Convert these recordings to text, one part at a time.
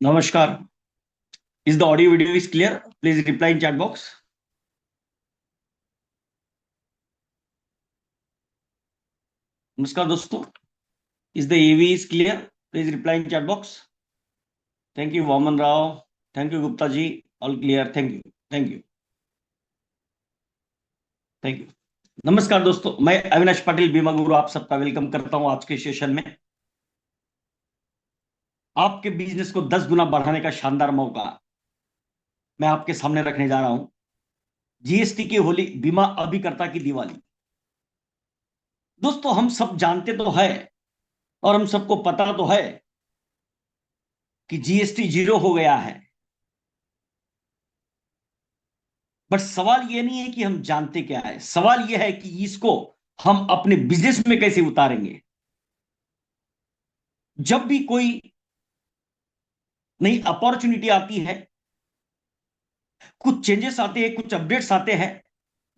नमस्कार. Is the audio video is clear? Please reply in chat box. नमस्कार दोस्तों. Is the AV is clear? Please reply in chat box. Thank you Vaman Rao. Thank you Gupta ji. All clear. Thank you. Thank you. Thank you. नमस्कार दोस्तों, मैं अविनाश पाटिल बीमा गुरु आप सबका welcome करता हूं आज के सेशन में. आपके बिजनेस को 10 गुना बढ़ाने का शानदार मौका मैं आपके सामने रखने जा रहा हूं. जीएसटी की होली, बीमा अभिकर्ता की दिवाली. दोस्तों, हम सब जानते तो है और हम सबको पता तो है कि जीएसटी 0 हो गया है. बट सवाल यह नहीं है कि हम जानते क्या है, सवाल यह है कि इसको हम अपने बिजनेस में कैसे उतारेंगे. जब भी कोई नई अपॉर्चुनिटी आती है, कुछ चेंजेस आते हैं, कुछ अपडेट्स आते हैं,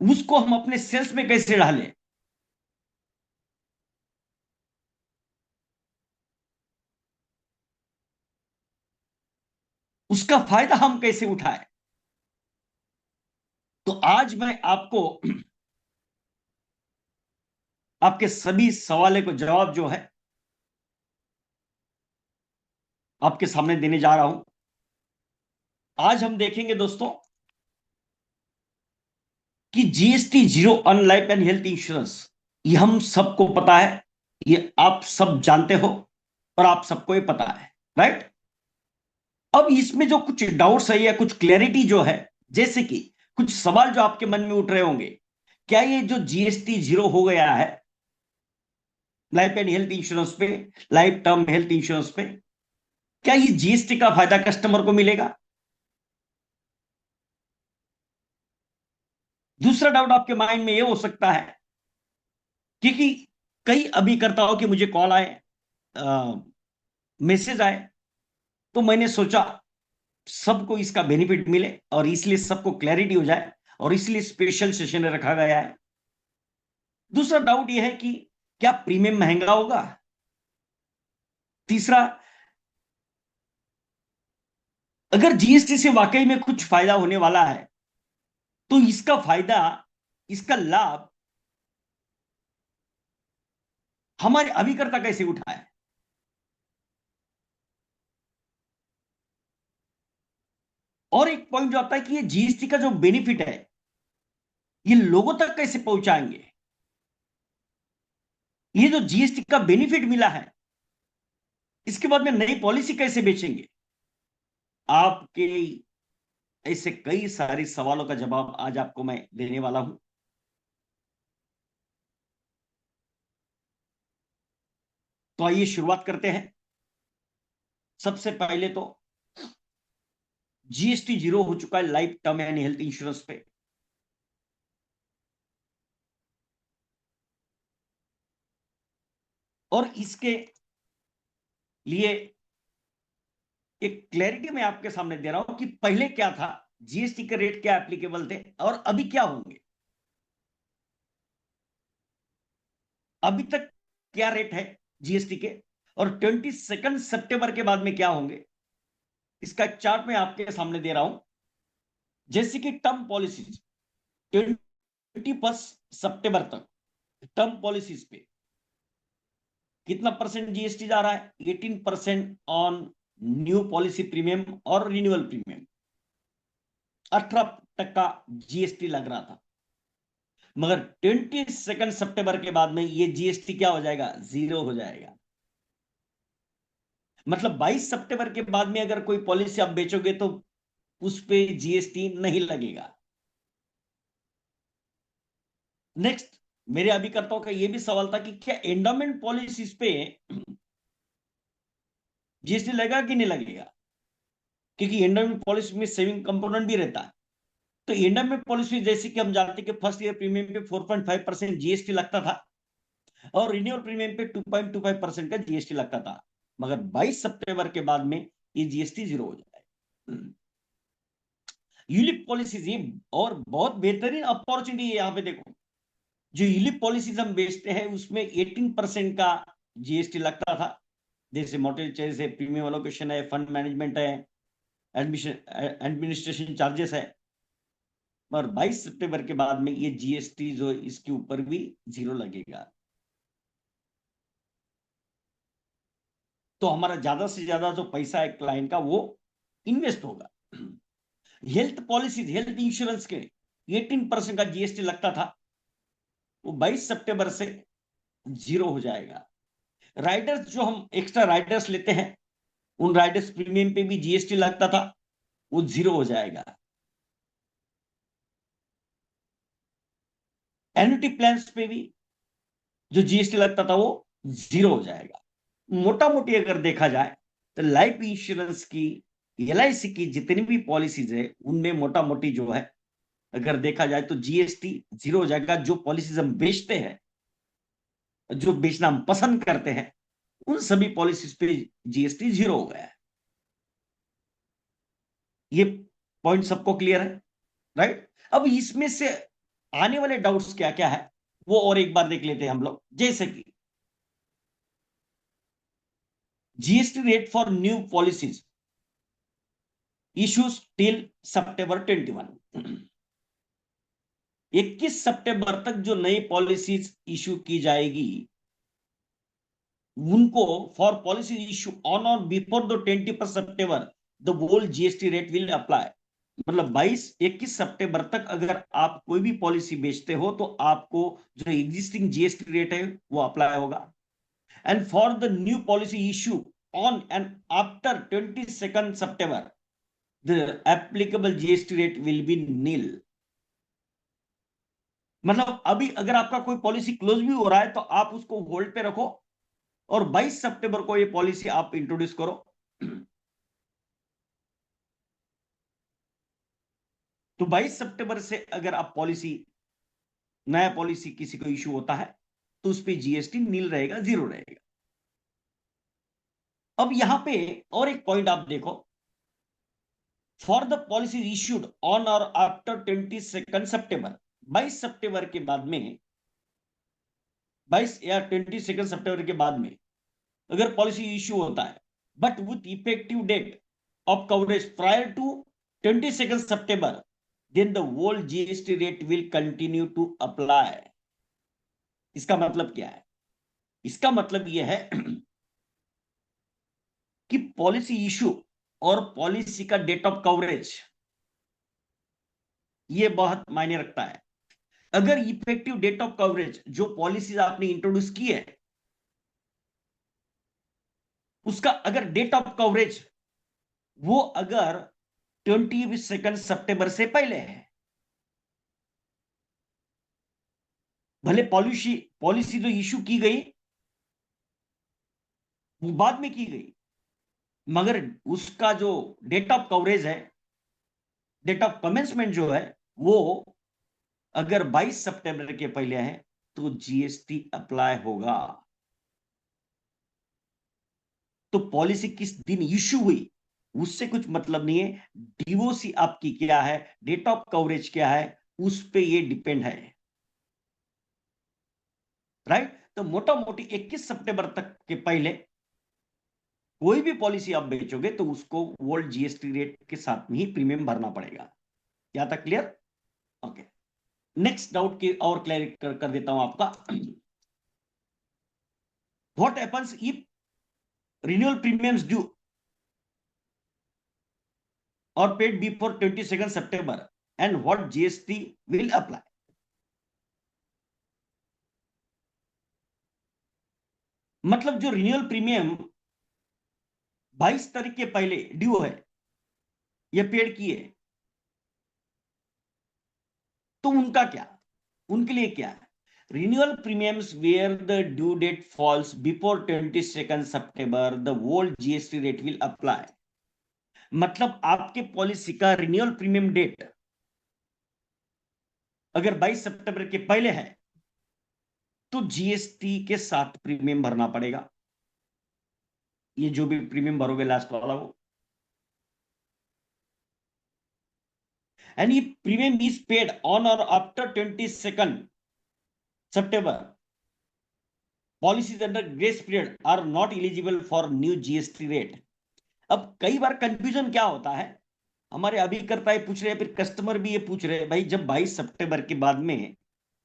उसको हम अपने सेल्स में कैसे डालें. उसका फायदा हम कैसे उठाएं. तो आज मैं आपको आपके सभी सवालों को जवाब जो है आपके सामने देने जा रहा हूं. आज हम देखेंगे दोस्तों कि GST 0 on life and health insurance, ये हम सबको पता है, ये आप सब जानते हो और आप सबको ये पता है, राइट. अब इसमें जो कुछ डाउट्स है या कुछ क्लैरिटी जो है, जैसे कि कुछ सवाल जो आपके मन में उठ रहे होंगे, क्या ये जो जीएसटी 0 हो गया है लाइफ एंड हेल्थ इंश्योरेंस पे, लाइफ टर्म हेल्थ इंश्योरेंस पे, क्या ये जीएसटी का फायदा कस्टमर को मिलेगा. दूसरा डाउट आपके माइंड में ये हो सकता है क्योंकि कई अभिकर्ताओं के मुझे कॉल आए, मैसेज आए, तो मैंने सोचा सबको इसका बेनिफिट मिले और इसलिए सबको क्लैरिटी हो जाए और इसलिए स्पेशल सेशन रखा गया है. दूसरा डाउट यह है कि क्या प्रीमियम महंगा होगा. तीसरा, अगर जीएसटी से वाकई में कुछ फायदा होने वाला है तो इसका फायदा, इसका लाभ हमारे अभिकर्ता कैसे उठाए. और एक पॉइंट जो आता है कि ये जीएसटी का जो बेनिफिट है ये लोगों तक कैसे पहुंचाएंगे. ये जो जीएसटी का बेनिफिट मिला है इसके बाद में नई पॉलिसी कैसे बेचेंगे. आपके ऐसे कई सारे सवालों का जवाब आज आपको मैं देने वाला हूं. तो आइए शुरुआत करते हैं. सबसे पहले तो जीएसटी 0 हो चुका है life term and health insurance पे. और इसके लिए एक क्लैरिटी मैं आपके सामने दे रहा हूं कि पहले क्या था, जीएसटी के रेट क्या एप्लीकेबल थे और अभी क्या होंगे. अभी तक क्या रेट है जीएसटी के और 22 सितंबर के बाद में क्या होंगे, इसका एक चार्ट मैं आपके सामने दे रहा हूं. जैसे कि टर्म पॉलिसीज 21 सितंबर तक टर्म पॉलिसीज पे कितना परसेंट जीएसटी जा रहा है. 18% ऑन न्यू पॉलिसी प्रीमियम और रिन्यूअल प्रीमियम. 18% जीएसटी लग रहा था, मगर 22 सितंबर के बाद में ये जीएसटी क्या हो जाएगा, 0 हो जाएगा. मतलब 22 सितंबर के बाद में अगर कोई पॉलिसी आप बेचोगे तो उस पे जीएसटी नहीं लगेगा. नेक्स्ट, मेरे अभिकर्ताओं का यह भी सवाल था कि क्या एंडोमेंट पॉलिसीज पे जीएसटी लगेगा कि नहीं लगेगा, क्योंकि एंडोमेंट पॉलिसी में सेविंग कंपोनेंट भी रहता है. तो एंडोमेंट पॉलिसी जैसे कि हम जानते हैं कि फर्स्ट ईयर प्रीमियम पे 4.5% जीएसटी लगता था और रिन्यूअल प्रीमियम पे 2.25% का जीएसटी लगता था, मगर 22 सितंबर के बाद में ये जीएसटी 0 हो जाए. यूलिप पॉलिसीज, ये और बहुत बेहतरीन अपॉर्चुनिटी है. यहाँ पे देखो, जो यूलिप पॉलिसीज हम बेचते हैं उसमें 18% का जीएसटी लगता था, जैसे मोर्टेज है, प्रीमियम एलोकेशन है, फंड मैनेजमेंट है, एडमिशन एडमिनिस्ट्रेशन चार्जेस है। और 22 सितंबर के बाद में ये जीएसटी जो इसके ऊपर भी जीरो लगेगा। तो हमारा ज्यादा से ज्यादा जो पैसा है क्लाइंट का वो इन्वेस्ट होगा। हेल्थ पॉलिसीज, हेल्थ इंश्योरेंस के 18% का जीएसटी लगता था, वो 22 सितंबर से जीरो हो जाएगा। राइडर्स, जो हम एक्स्ट्रा राइडर्स लेते हैं, उन राइडर्स प्रीमियम पे भी जीएसटी लगता था, वो जीरो हो जाएगा। एन्युटी प्लान्स पे भी जो जीएसटी लगता था वो जीरो हो जाएगा। मोटा मोटी अगर देखा जाए तो लाइफ इंश्योरेंस की, एलआईसी की जितनी भी पॉलिसीज है उनमें मोटा मोटी जो है अगर देखा जाए तो जीएसटी जीरो हो जाएगा। जो पॉलिसीज हम बेचते हैं, जो बेचना हम पसंद करते हैं, उन सभी पॉलिसीज पे जीएसटी जीरो हो गया है। ये पॉइंट सबको क्लियर है, राइट? अब इसमें से आने वाले डाउट्स क्या क्या है वो और एक बार देख लेते हैं हम लोग। जैसे कि GST rate for new policies issues till सितंबर 21। 21 सितंबर तक जो नई पॉलिसीज इशू की जाएगी उनको, फॉर पॉलिसी इशू ऑन और बिफोर द 21 सितंबर the whole GST rate will apply. मतलब 21 सितंबर तक अगर आप कोई भी पॉलिसी बेचते हो तो आपको जो एग्जिस्टिंग जीएसटी रेट है वो अप्लाई होगा। And for the new policy issue on and after 22 September the applicable GST rate will be nil. मतलब अभी अगर आपका कोई पॉलिसी क्लोज भी हो रहा है तो आप उसको होल्ड पे रखो और 22 सितंबर को ये पॉलिसी आप इंट्रोड्यूस करो। तो 22 सितंबर से अगर आप पॉलिसी, नया पॉलिसी किसी को इश्यू होता है तो उस पर जीएसटी नील रहेगा, जीरो रहेगा। अब यहां पे और एक पॉइंट आप देखो, for the policy issued on और आफ्टर 22 सितंबर, 22 सितंबर के बाद में, 22 या 22 सितंबर के बाद में अगर पॉलिसी इश्यू होता है but with effective date of coverage prior to 22 September, then the whole GST rate will continue to apply। इसका मतलब क्या है? इसका मतलब यह है कि पॉलिसी इशू और पॉलिसी का डेट ऑफ कवरेज ये बहुत मायने रखता है। अगर इफेक्टिव डेट ऑफ कवरेज जो पॉलिसीज आपने इंट्रोड्यूस की है उसका अगर डेट ऑफ कवरेज वो अगर 22 सितंबर से पहले है, भले पॉलिसी पॉलिसी जो इशू की गई वो बाद में की गई, मगर उसका जो डेट ऑफ कवरेज है, डेट ऑफ कमेंसमेंट जो है वो अगर 22 सितंबर के पहले है तो जीएसटी अप्लाई होगा। तो पॉलिसी किस दिन इश्यू हुई उससे कुछ मतलब नहीं है, डीओसी आपकी क्या है, डेट ऑफ कवरेज क्या है, उस पे ये डिपेंड है, राइट? तो मोटा मोटी 21 सितंबर तक के पहले कोई भी पॉलिसी आप बेचोगे तो उसको वर्ल्ड जीएसटी रेट के साथ में ही प्रीमियम भरना पड़ेगा। क्या था क्लियर? ओके। नेक्स्ट डाउट की और क्लियर कर देता हूं आपका। What happens if renewal premiums due और पेड बिफोर 22 सितंबर and what GST will apply? मतलब जो रिन्यूअल प्रीमियम 22 तारीख के पहले ड्यू है या पेड किए तो उनका क्या, उनके लिए क्या है? Renewal premiums where the due date falls before 22 September the old GST rate will apply. मतलब आपके पॉलिसी का रिन्यूअल प्रीमियम डेट अगर 22 सितंबर के पहले है तो जीएसटी के साथ प्रीमियम भरना पड़ेगा। ये जो भी प्रीमियम भरोगे लास्ट वाला वो, एंड ये प्रीमियम इज पेड ऑन और after 22 September, policies under grace period are not eligible for new GST rate. अब कई बार कंफ्यूजन क्या होता है, हमारे अभिकर्ता ये पूछ रहे हैं, फिर कस्टमर भी ये पूछ रहे हैं, भाई जब 22 सितंबर के बाद में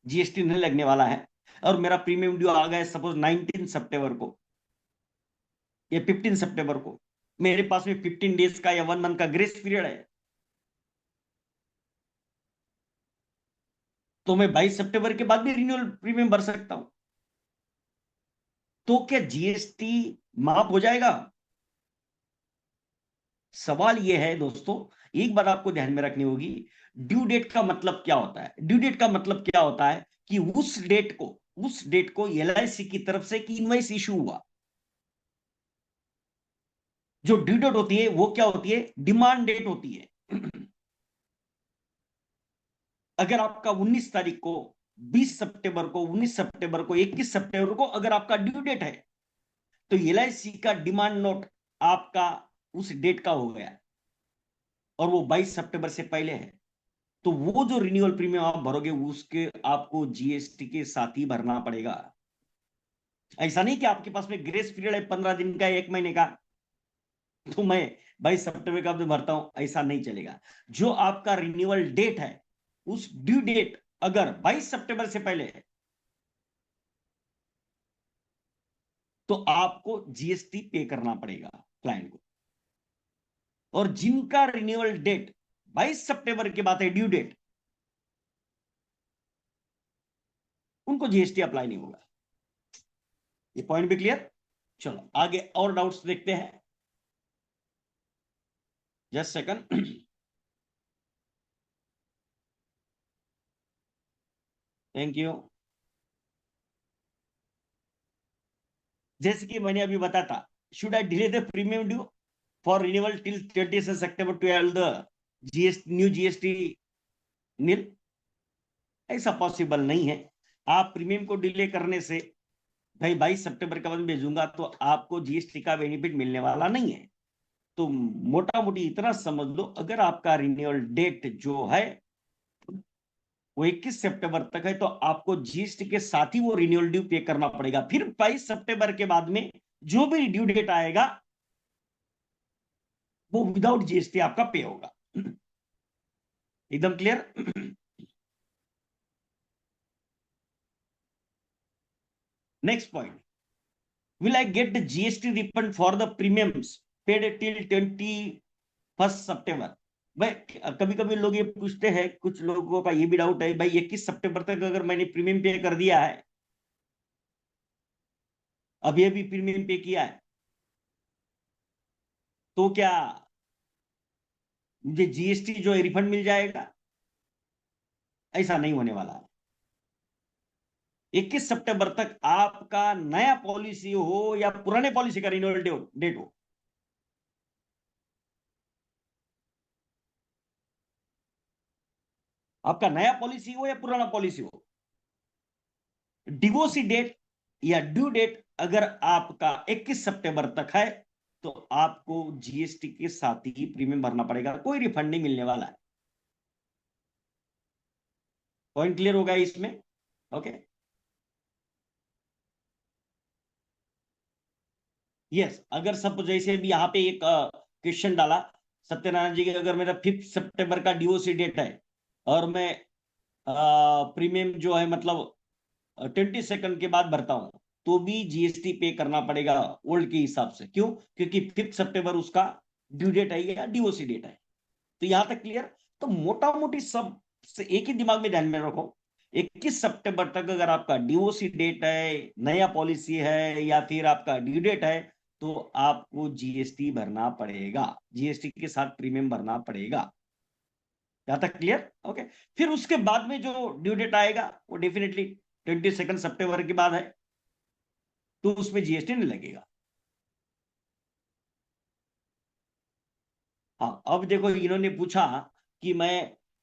जीएसटी नहीं लगने वाला है और मेरा प्रीमियम ड्यू आ गया सपोज 19 सितंबर को या 15 सितंबर को, मेरे पास में 15 डेज का या 1 मंथ का ग्रेस पीरियड है, तो मैं 22 सितंबर के बाद भी रिन्यूअल प्रीमियम भर सकता हूं। तो क्या जीएसटी माफ हो जाएगा? सवाल यह है दोस्तों, एक बात आपको ध्यान में रखनी होगी, ड्यू डेट का मतलब क्या होता है? ड्यू डेट का मतलब क्या होता है कि उस डेट को एलआईसी की तरफ से एक इनवॉइस इशू हुआ। जो ड्यू डेट होती है वो क्या होती है? डिमांड डेट होती है। अगर आपका 19 तारीख को, 20 सितंबर को, 19 सितंबर को, 21 सितंबर को अगर आपका ड्यू डेट है, तो एलआईसी का डिमांड नोट आपका उस डेट का हो गया और वो 22 सितंबर से पहले है, तो वो जो रिन्यूअल प्रीमियम आप भरोगे उसके आपको जीएसटी के साथ ही भरना पड़ेगा। ऐसा नहीं कि आपके पास में ग्रेस पीरियड है 15 दिन का, 1 महीने का, तो मैं 22 सितंबर का भी भरता हूं, ऐसा नहीं चलेगा। जो आपका रिन्यूअल डेट है, उस ड्यू डेट अगर 22 सितंबर से पहले है, तो आपको जीएसटी पे करना पड़ेगा क्लाइंट को। और जिनका रिन्यूअल डेट 22 सितंबर के बाद है ड्यू डेट, उनको जीएसटी अप्लाई नहीं होगा। ये पॉइंट भी क्लियर? चलो आगे और डाउट्स देखते हैं। Just second. Thank you. जैसे कि मैंने अभी बताया था, should I delay the premium due for renewal till 20 सितंबर to have the GST new GST nil? ऐसा पॉसिबल नहीं है। आप प्रीमियम को डिले करने से, भाई 22 सितंबर का बाद भेजूंगा तो आपको जीएसटी का बेनिफिट मिलने वाला नहीं है। तो मोटा मोटी इतना समझ लो, अगर आपका रिन्यूअल डेट जो है वो 21 सितंबर तक है, तो आपको जीएसटी के साथ ही वो रिन्यूअल ड्यू पे करना पड़ेगा। फिर 22 सितंबर के बाद में जो भी ड्यू डेट आएगा वो विदाउट जीएसटी आपका पे होगा। एकदम clear? Next point, will I get the GST refund for the premiums paid till 21 सितंबर? भाई कभी कभी लोग ये पूछते हैं, कुछ लोगों का ये भी डाउट है, भाई 21 सितंबर तक अगर मैंने प्रीमियम पे कर दिया है, अभी अभी प्रीमियम पे किया है, तो क्या मुझे जीएसटी जो है रिफंड मिल जाएगा? ऐसा नहीं होने वाला है। 21 सितंबर तक आपका नया पॉलिसी हो या पुराने पॉलिसी का रिन्यूअल डेट हो, आपका नया पॉलिसी हो या पुराना पॉलिसी हो, डिवोर्सी डेट या ड्यू डेट अगर आपका 21 सितंबर तक है, तो आपको जीएसटी के साथ ही प्रीमियम भरना पड़ेगा, कोई रिफंड नहीं मिलने वाला है। पॉइंट क्लियर होगा इसमें? ओके। यस, अगर सब जैसे भी यहाँ पे एक क्वेश्चन डाला सत्यनारायण जी, अगर मेरा 5 सितंबर का डिवोर्सी डेट है और मैं प्रीमियम जो है मतलब 22 के बाद भरता हूं, तो भी जीएसटी पे करना पड़ेगा ओल्ड के हिसाब से। क्यों? क्योंकि 5 सितंबर उसका ड्यू डेट है या डीओसी डेट है। तो यहां तक क्लियर? तो मोटा मोटी सब से एक ही दिमाग में ध्यान में रखो, 21 सितंबर तक अगर आपका डीओसी डेट है, नया पॉलिसी है या फिर आपका ड्यू डेट है, तो आपको जीएसटी भरना पड़ेगा, जीएसटी के साथ प्रीमियम भरना पड़ेगा। यहां तक क्लियर? ओके। फिर उसके बाद में जो ड्यू डेट आएगा वो डेफिनेटली 22 सितंबर के बाद है, तो उसमें जीएसटी नहीं लगेगा। हाँ, अब देखो इन्होंने पूछा कि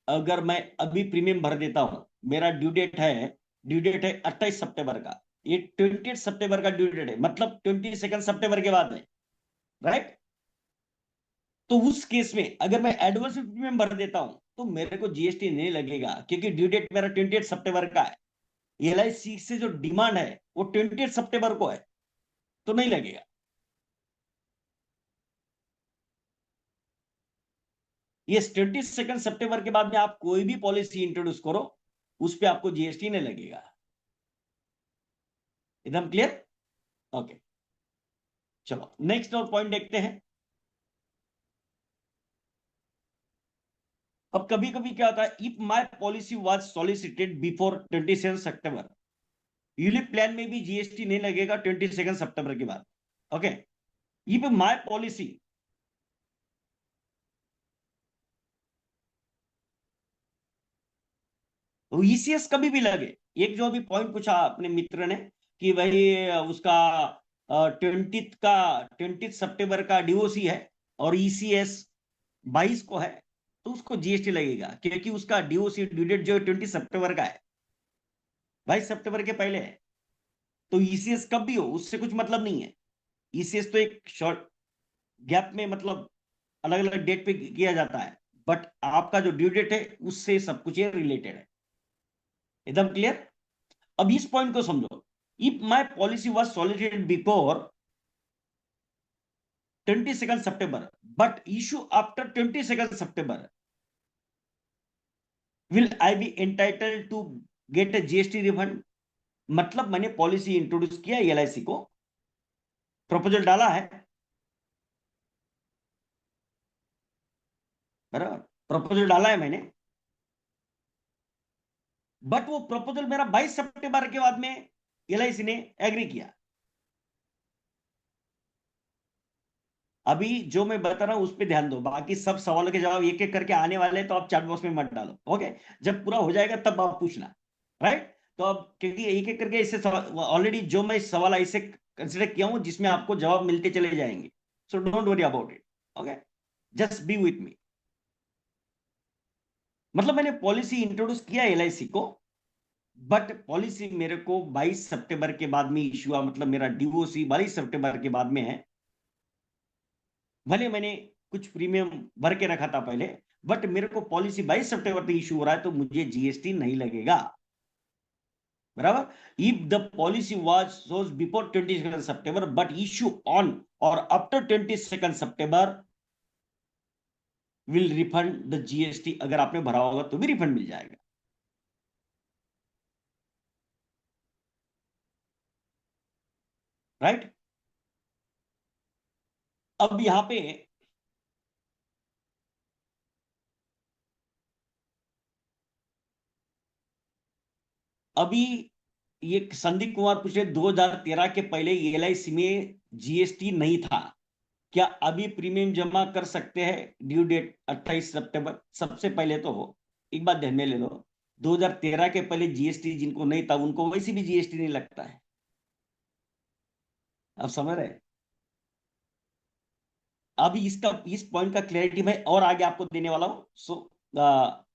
अगर मैं अभी प्रीमियम भर देता हूं, मेरा ड्यू डेट है 28 सितंबर का, ये 28 सितंबर का ड्यू डेट है, मतलब 22 सितंबर के बाद है, राइट? तो उस केस में अगर मैं एडवांस प्रीमियम भर देता हूं, तो मेरे को जीएसटी नहीं लगेगा, क्योंकि ड्यू डेट मेरा 28 सितंबर का है। LIC से जो डिमांड है वो 28 सितंबर को है, तो नहीं लगेगा। ये 22 सितंबर के बाद में आप कोई भी पॉलिसी इंट्रोड्यूस करो, उस पर आपको GST नहीं लगेगा। एकदम क्लियर? ओके, चलो नेक्स्ट और पॉइंट देखते हैं। अब कभी कभी क्या होता है, if my policy was solicited before 27 September, ULIP plan में भी GST नहीं लगेगा 22 सितंबर के बाद। Okay, if my policy, ECS कभी भी लगे। एक जो अभी पॉइंट पूछा अपने मित्र ने कि भाई उसका 20 सितंबर का DOC है और ECS 22 को है, तो उसको GST लगेगा, क्योंकि उसका DOC ड्यू डेट जो है 20 सितंबर का है, 22 सितंबर के पहले है। तो ECS कब भी हो उससे कुछ मतलब नहीं है। ECS तो एक शॉर्ट गैप में, मतलब अलग अलग डेट पे किया जाता है, बट आपका जो ड्यू डेट है उससे सब कुछ ये रिलेटेड है। एकदम क्लियर? अब इस पॉइंट को समझो। If my policy was solicited before 22 September but issue after 22 September, will I be entitled to get a GST refund? मतलब मैंने पॉलिसी इंट्रोड्यूस किया LIC को, प्रपोजल डाला है, बराबर, प्रपोजल डाला है मैंने, बट वो प्रपोजल मेरा 22 सितंबर के बाद में LIC ने एग्री किया। अभी जो मैं बता रहा हूं उस पर ध्यान दो, बाकी सब सवालों के जवाब एक एक करके आने वाले हैं, तो आप चैट बॉक्स में मत डालो। ओके, जब पूरा हो जाएगा तब आप पूछना। राइट? तो अब क्योंकि एक एक करके इससे ऑलरेडी जो मैं सवाल ऐसे कंसिडर किया हूं जिसमें आपको जवाब मिलते चले जाएंगे, सो don't worry about it. Okay, just be with me. मतलब मैंने पॉलिसी इंट्रोड्यूस किया LIC को, बट पॉलिसी मेरे को 22 सितंबर के बाद में इशू हुआ, मतलब मेरा DOC 22 सितंबर के बाद में है। भले मैंने कुछ प्रीमियम भर के रखा था पहले, बट मेरे को पॉलिसी 22 सितंबर पे इशू हो रहा है, तो मुझे GST नहीं लगेगा। बराबर? इफ द पॉलिसी वाज सोज before 22 September but issue on और after 22 September, will refund the GST। अगर आपने भरा होगा तो भी रिफंड मिल जाएगा। राइट? अब यहां पे अभी ये संदीप कुमार पूछे 2013 के पहले LIC में GST नहीं था, क्या अभी प्रीमियम जमा कर सकते हैं ड्यू डेट 28 सितंबर? सबसे पहले तो एक बात ध्यान में ले लो, 2013 के पहले GST जिनको नहीं था उनको वैसे भी GST नहीं लगता है। आप समझ रहे हैं? अभी इसका इस पॉइंट का क्लैरिटी मैं और आगे आपको देने वाला हूं, so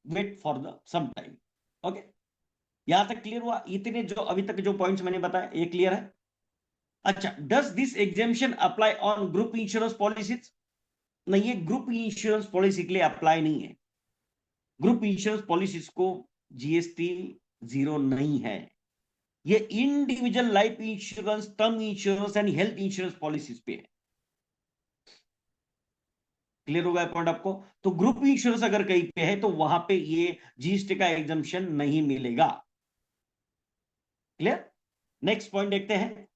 wait for the some time. Okay, यहां तक क्लियर हुआ? इतने जो अभी तक जो पॉइंट्स मैंने बताया ये क्लियर है? अच्छा, does this exemption apply on group insurance policies? नहीं, ये ग्रुप इंश्योरेंस पॉलिसी के लिए अप्लाई नहीं है। ग्रुप इंश्योरेंस पॉलिसीज को GST जीरो नहीं है। ये individual life insurance, term insurance and health insurance policies पे है। क्लियर होगा पॉइंट आपको? तो ग्रुप इंश्योरेंस अगर कहीं पे है तो वहां पे ये GST का एग्जम्पशन नहीं मिलेगा। क्लियर? नेक्स्ट पॉइंट देखते हैं।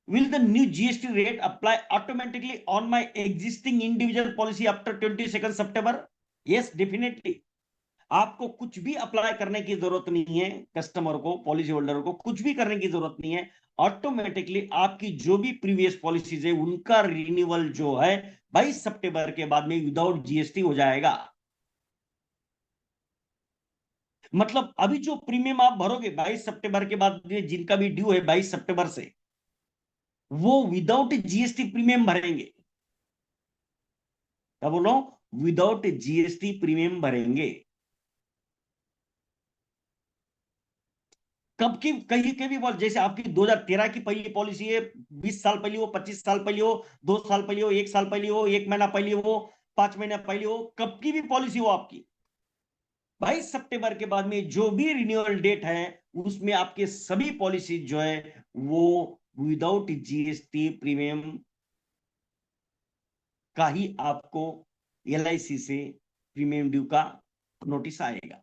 Will the new GST rate apply automatically on my existing individual policy after 22 September? Yes, definitely. आपको कुछ भी अप्लाई करने की जरूरत नहीं है, कस्टमर को, पॉलिसी होल्डर को कुछ भी करने की जरूरत नहीं है। ऑटोमेटिकली आपकी जो भी प्रीवियस पॉलिसीज है उनका रिन्यूअल जो है 22 सितंबर के बाद में विदाउट GST हो जाएगा। मतलब अभी जो प्रीमियम आप भरोगे 22 सितंबर के बाद में, जिनका भी ड्यू है 22 सितंबर से, वो विदाउट GST प्रीमियम भरेंगे। क्या बोल रहा हूं? विदाउट GST प्रीमियम भरेंगे। कब की कहीं के भी बोल, जैसे आपकी 2013 की पहली पॉलिसी है, 20 साल पहले हो, 25 साल पहले हो, 2 साल पहले हो, 1 साल पहले हो, 1 महीना पहले हो, 5 महीना पहले हो, कब की भी पॉलिसी हो आपकी, 22 सितंबर के बाद में जो भी रिन्यूअल डेट है उसमें आपके सभी पॉलिसी जो है वो विदाउट जीएसटी प्रीमियम का ही आपको एलआईसी से प्रीमियम ड्यू का नोटिस आएगा।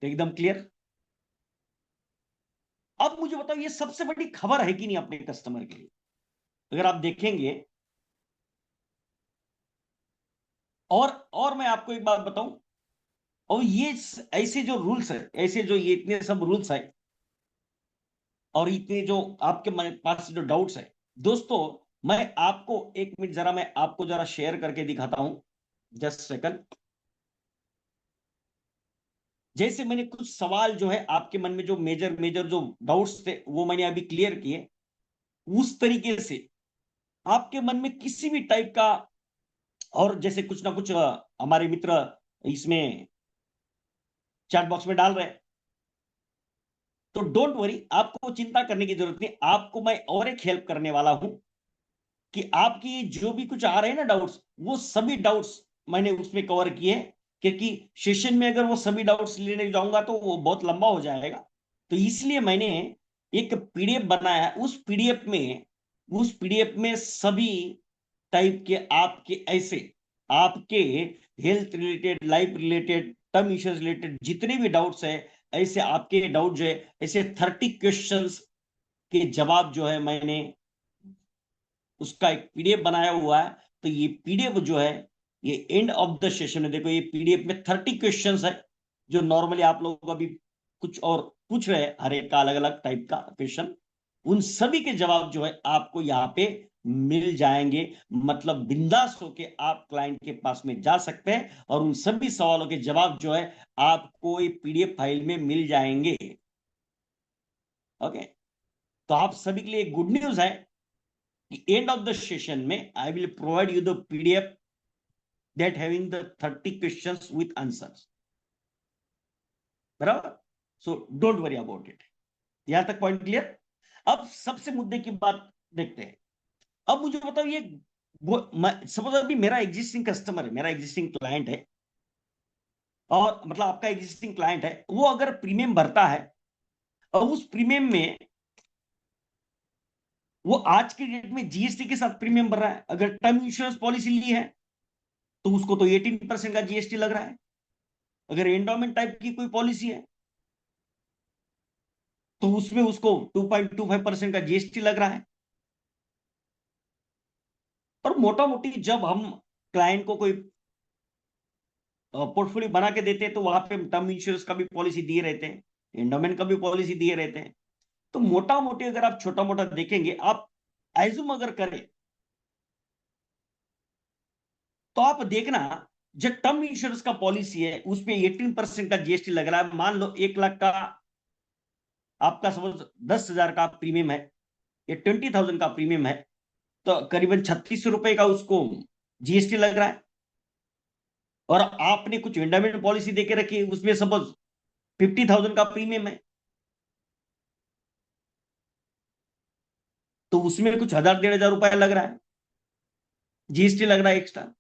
तो एकदम क्लियर। अब मुझे बताओ ये सबसे बड़ी खबर है कि नहीं अपने कस्टमर के लिए? अगर आप देखेंगे, और मैं आपको एक बात बताऊं, और ये ऐसे जो रूल्स है, ऐसे जो ये इतने सब रूल्स है और इतने जो आपके पास जो डाउट्स है, दोस्तों मैं आपको 1 मिनट जरा मैं आपको जरा शेयर करके दिखाता हूं। Just second. जैसे मैंने कुछ सवाल जो है आपके मन में जो मेजर मेजर जो डाउट्स थे वो मैंने अभी क्लियर किए, उस तरीके से आपके मन में किसी भी टाइप का, और जैसे कुछ ना कुछ हमारे मित्र इसमें चैट बॉक्स में डाल रहे हैं, तो डोंट वरी, आपको चिंता करने की जरूरत नहीं। आपको मैं और एक हेल्प करने वाला हूं कि आपकी जो भी कुछ आ रहे हैं ना डाउट्स, वो सभी डाउट्स मैंने उसमें कवर किए, क्योंकि सेशन में अगर वो सभी डाउट्स लेने जाऊंगा तो वो बहुत लंबा हो जाएगा। तो इसलिए मैंने एक पीडीएफ बनाया। उस पीडीएफ में सभी टाइप के आपके ऐसे आपके health related, life related, term issues related जितने भी डाउट्स है, ऐसे आपके डाउट जो है, ऐसे 30 क्वेश्चंस के जवाब जो है मैंने उसका एक पीडीएफ बनाया हुआ है। तो ये पीडीएफ जो है ये एंड ऑफ द सेशन में, देखो ये पीडीएफ में 30 क्वेश्चंस है जो नॉर्मली आप लोग अभी कुछ और पूछ रहे हैं, हर एक का अलग अलग टाइप का क्वेश्चन, उन सभी के जवाब जो है आपको यहाँ पे मिल जाएंगे। मतलब बिंदास होके आप क्लाइंट के पास में जा सकते हैं और उन सभी सवालों के जवाब जो है आपको ये पीडीएफ फाइल में मिल जाएंगे। ओके। तो आप सभी के लिए गुड न्यूज है कि एंड ऑफ द सेशन में I will provide you the PDF that having the 30 questions with answers. बराबर। So don't worry about it. यहां तक पॉइंट क्लियर। अब सबसे मुद्दे की बात देखते हैं। अब मुझे बताओ ये सपोज अभी मेरा एग्जिस्टिंग कस्टमर है, मेरा एग्जिस्टिंग क्लाइंट है, और मतलब आपका एग्जिस्टिंग क्लाइंट है, वो अगर प्रीमियम भरता है और उस प्रीमियम में वो आज के डेट में जीएसटी के साथ प्रीमियम भर रहा है, अगर टर्म इंश्योरेंस पॉलिसी ली है तो उसको तो 18% का जीएसटी लग रहा है। अगर एंडोमेंट टाइप की कोई पॉलिसी है तो उसमें उसको 2.25% का जीएसटी लग रहा है। और मोटा मोटी जब हम क्लाइंट को कोई पोर्टफोलियो बना के देते हैं तो वहां पे टर्म इंश्योरेंस का भी पॉलिसी दिए रहते हैं, एंडोमेंट का भी पॉलिसी दिए रहते हैं। तो मोटा मोटी अगर आप छोटा मोटा देखेंगे, आप एज्यूम अगर करें तो आप देखना, जब टर्म इंश्योरेंस का पॉलिसी है उसमें 18% का जीएसटी लग रहा है। मान लो 1 लाख का आपका सपोज 10,000 का प्रीमियम है या 20,000 का प्रीमियम है, तो करीबन 36 रुपए का उसको जीएसटी लग रहा है। और आपने कुछ एंडोमेंट पॉलिसी देके रखी है, उसमें सपोज 50,000 का प्रीमियम है, तो उसमें कुछ 1,000 1,500 रुपए लग रहा है, जीएसटी लग रहा है एक्स्ट्रा।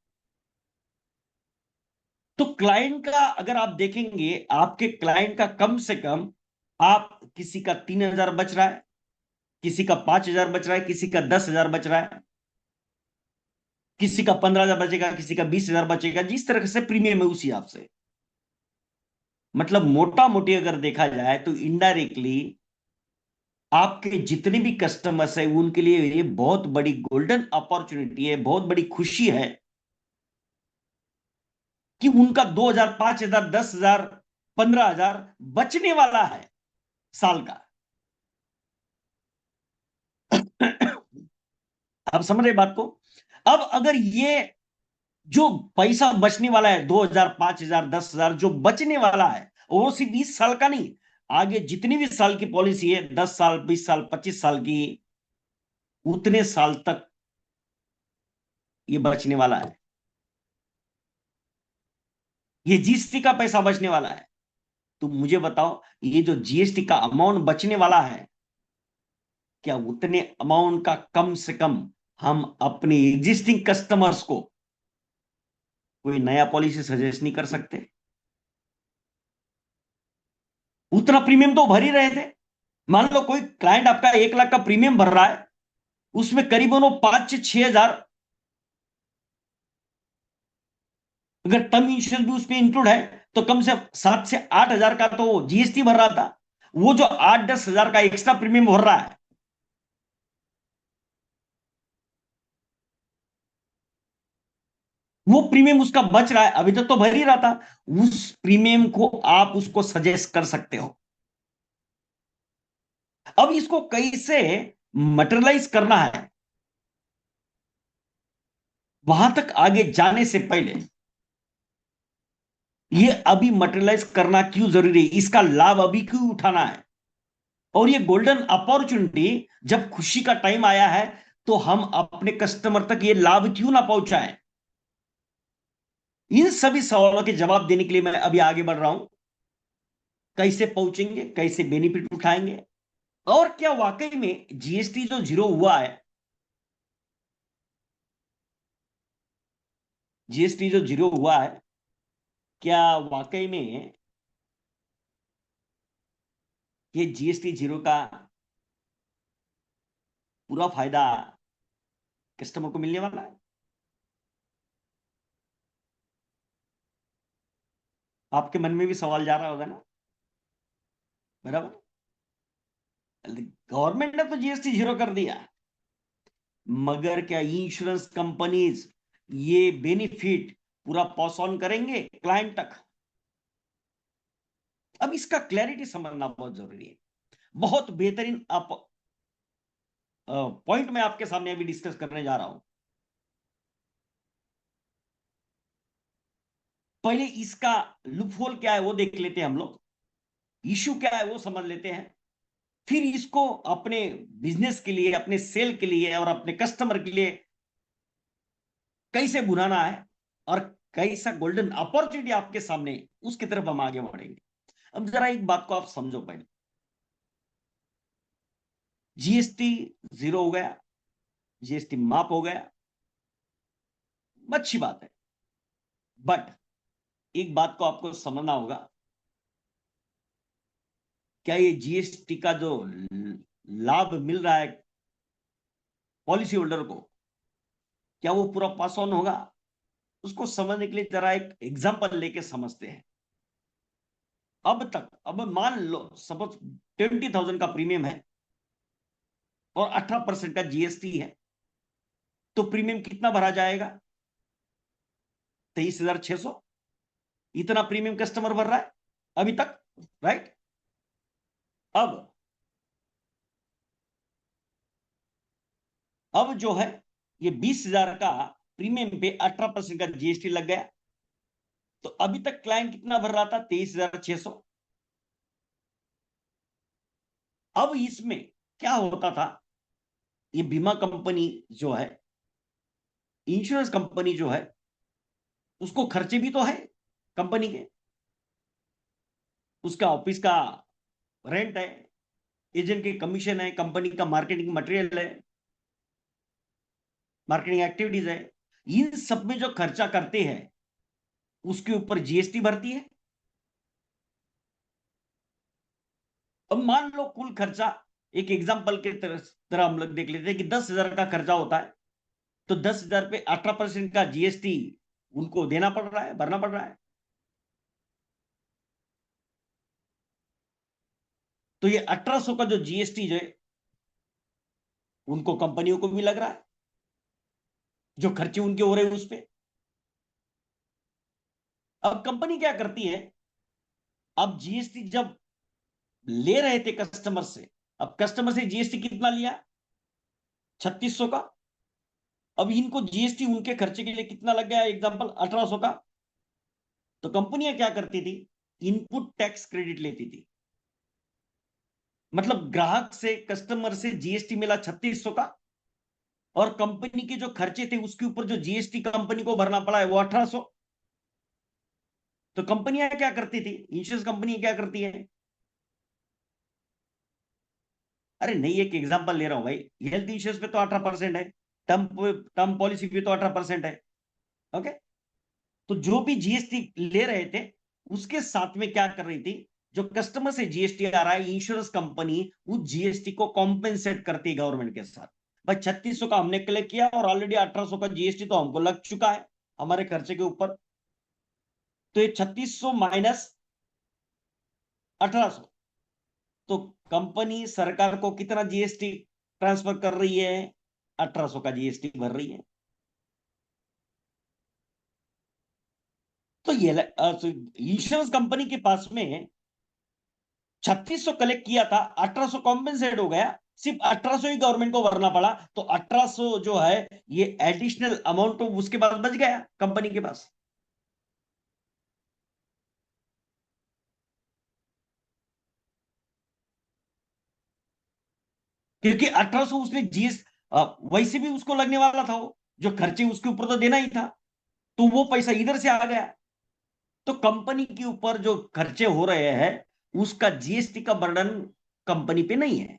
तो क्लाइंट का अगर आप देखेंगे, आपके क्लाइंट का कम से कम, आप किसी का 3,000 बच रहा है, किसी का 5,000 बच रहा है, किसी का 10,000 बच रहा है, किसी का 15,000 बचेगा, किसी का 20,000 बचेगा, जिस तरह से प्रीमियम है उसी हिसाब से। मतलब मोटा मोटी अगर देखा जाए तो इनडायरेक्टली आपके जितने भी कस्टमर्स हैं उनके लिए ये बहुत बड़ी गोल्डन अपॉर्चुनिटी है, बहुत बड़ी खुशी है कि उनका 2,000, 5,000, 10,000, 15,000 बचने वाला है साल का। आप समझ रहे बात को? अब अगर ये जो पैसा बचने वाला है, 2,000, 5,000, 10,000 जो बचने वाला है, वो सिर्फ 20 साल का नहीं, आगे जितनी भी साल की पॉलिसी है, 10 साल, 20 साल, 25 साल की, उतने साल तक ये बचने वाला है। ये जीएसटी का पैसा बचने वाला है। तो मुझे बताओ, ये जो जीएसटी का अमाउंट बचने वाला है, क्या उतने अमाउंट का कम से कम हम अपने एग्जिस्टिंग कस्टमर्स को कोई नया पॉलिसी सजेस्ट नहीं कर सकते। उतना प्रीमियम तो भर ही रहे थे। मान लो कोई क्लाइंट आपका 1 लाख का प्रीमियम भर रहा है, उसमें करीबन वो 5 से 6 हजार, अगर टर्म इंश्योरेंस भी उसमें इंक्लूड है तो कम से 7 से 8 हजार का तो जीएसटी भर रहा था। वो जो 8-10 हजार का एक्स्ट्रा प्रीमियम भर रहा है, वो प्रीमियम उसका बच रहा है, अभी तक तो भर ही रहा था। उस प्रीमियम को आप उसको सजेस्ट कर सकते हो। अब इसको कैसे मटेरियलाइज करना है, वहां तक आगे जाने से पहले ये अभी मटेरियलाइज करना क्यों जरूरी है, इसका लाभ अभी क्यों उठाना है, और ये गोल्डन अपॉर्चुनिटी जब खुशी का टाइम आया है तो हम अपने कस्टमर तक ये लाभ क्यों ना पहुंचाएं। इन सभी सवालों के जवाब देने के लिए मैं अभी आगे बढ़ रहा हूं। कैसे पहुंचेंगे, कैसे बेनिफिट उठाएंगे, और क्या वाकई में जीएसटी जो जीरो हुआ है, जीएसटी जो जीरो हुआ है, क्या वाकई में ये जीएसटी जीरो का पूरा फायदा कस्टमर को मिलने वाला है? आपके मन में भी सवाल जा रहा होगा ना, बराबर। गवर्नमेंट ने तो जीएसटी जीरो कर दिया, मगर क्या इंश्योरेंस कंपनीज ये बेनिफिट पूरा पास ऑन करेंगे क्लाइंट तक? अब इसका क्लैरिटी समझना बहुत जरूरी है। बहुत बेहतरीन आप पॉइंट मैं आपके सामने अभी डिस्कस करने जा रहा हूं। पहले इसका लूपहोल क्या है वो देख लेते हैं हम लोग, इश्यू क्या है वो समझ लेते हैं, फिर इसको अपने बिजनेस के लिए, अपने सेल के लिए और अपने कस्टमर के लिए कैसे बुलाना है, और कैसा गोल्डन अपॉर्चुनिटी आपके सामने, उसकी तरफ हम आगे बढ़ेंगे। अब जरा एक बात को आप समझो पहले, जीएसटी जीरो हो गया, जीएसटी माफ हो गया, अच्छी बात है। बट एक बात को आपको समझना होगा, क्या ये जीएसटी का जो लाभ मिल रहा है पॉलिसी होल्डर को, क्या वो पूरा पास ऑन होगा? उसको समझने के लिए जरा एक एग्जांपल लेके समझते हैं। अब तक, अब मान लो सपोज 20,000 का प्रीमियम है और 18% का जीएसटी है, तो प्रीमियम कितना भरा जाएगा? 23,600। इतना प्रीमियम कस्टमर भर रहा है अभी तक, राइट। अब अब जो है ये 20,000 का प्रीमियम पे 18% का जीएसटी लग गया, तो अभी तक क्लाइंट कितना भर रहा था? 23,600। अब इसमें क्या होता था, ये बीमा कंपनी जो है, इंश्योरेंस कंपनी जो है, उसको खर्चे भी तो है कंपनी के, उसका ऑफिस का रेंट है, एजेंट के कमीशन है, कंपनी का मार्केटिंग मटेरियल है, मार्केटिंग एक्टिविटीज है, इन सब में जो खर्चा करते हैं उसके ऊपर जीएसटी भरती है। अब मान लो कुल खर्चा, एक एग्जांपल के तरह हम लोग देख लेते हैं कि 10,000 का खर्चा होता है, तो 10,000 पे 18% का जीएसटी उनको देना पड़ रहा है, भरना पड़ रहा है। तो ये 1,800 का जो जीएसटी जो है उनको कंपनियों को भी लग रहा है, जो खर्चे उनके हो रहे हैं उस पे। अब कंपनी क्या करती है, अब जीएसटी जब ले रहे थे कस्टमर से, अब कस्टमर से जीएसटी कितना लिया? 3,600 का। अब इनको जीएसटी उनके खर्चे के लिए कितना लग गया? एग्जांपल 1,800 का। तो कंपनियां क्या करती थी, इनपुट टैक्स क्रेडिट लेती थी। मतलब ग्राहक से, कस्टमर से जीएसटी मिला 3,600 का, और कंपनी के जो खर्चे थे उसके ऊपर जो जीएसटी कंपनी को भरना पड़ा है वो 1,800। तो कंपनियां क्या करती थी, इंश्योरेंस कंपनी क्या करती है, अरे नहीं, एक एग्जांपल ले रहा हूं भाई, हेल्थ इंश्योरेंस पे तो 18% है, टर्म टर्म पॉलिसी पे तो 18% है, ओके। तो जो भी जीएसटी ले रहे थे उसके साथ में क्या कर रही थी, जो कस्टमर से जीएसटी आ रहा है, इंश्योरेंस कंपनी उस जीएसटी को कॉम्पेंसेट करती है गवर्नमेंट के साथ। भाई 3600 का हमने कलेक्ट किया और ऑलरेडी 1800 का जीएसटी तो हमको लग चुका है हमारे खर्चे के ऊपर। तो ये 3600 माइनस 1800, तो कंपनी सरकार को कितना जीएसटी ट्रांसफर कर रही है, 1800 का जीएसटी भर रही है। तो ये इंश्योरेंस कंपनी के पास में 3600 कलेक्ट किया था, 1800 कॉम्पेंसेट हो गया, सिर्फ 1800 ही गवर्नमेंट को भरना पड़ा। तो 1800 जो है ये एडिशनल अमाउंट तो उसके पास बच गया कंपनी के पास। क्योंकि 1800 उसने जीएस वैसे भी उसको लगने वाला था, वो जो खर्चे उसके ऊपर तो देना ही था, तो वो पैसा इधर से आ गया। तो कंपनी के ऊपर जो खर्चे हो रहे हैं उसका जीएसटी का बर्डन कंपनी पे नहीं है।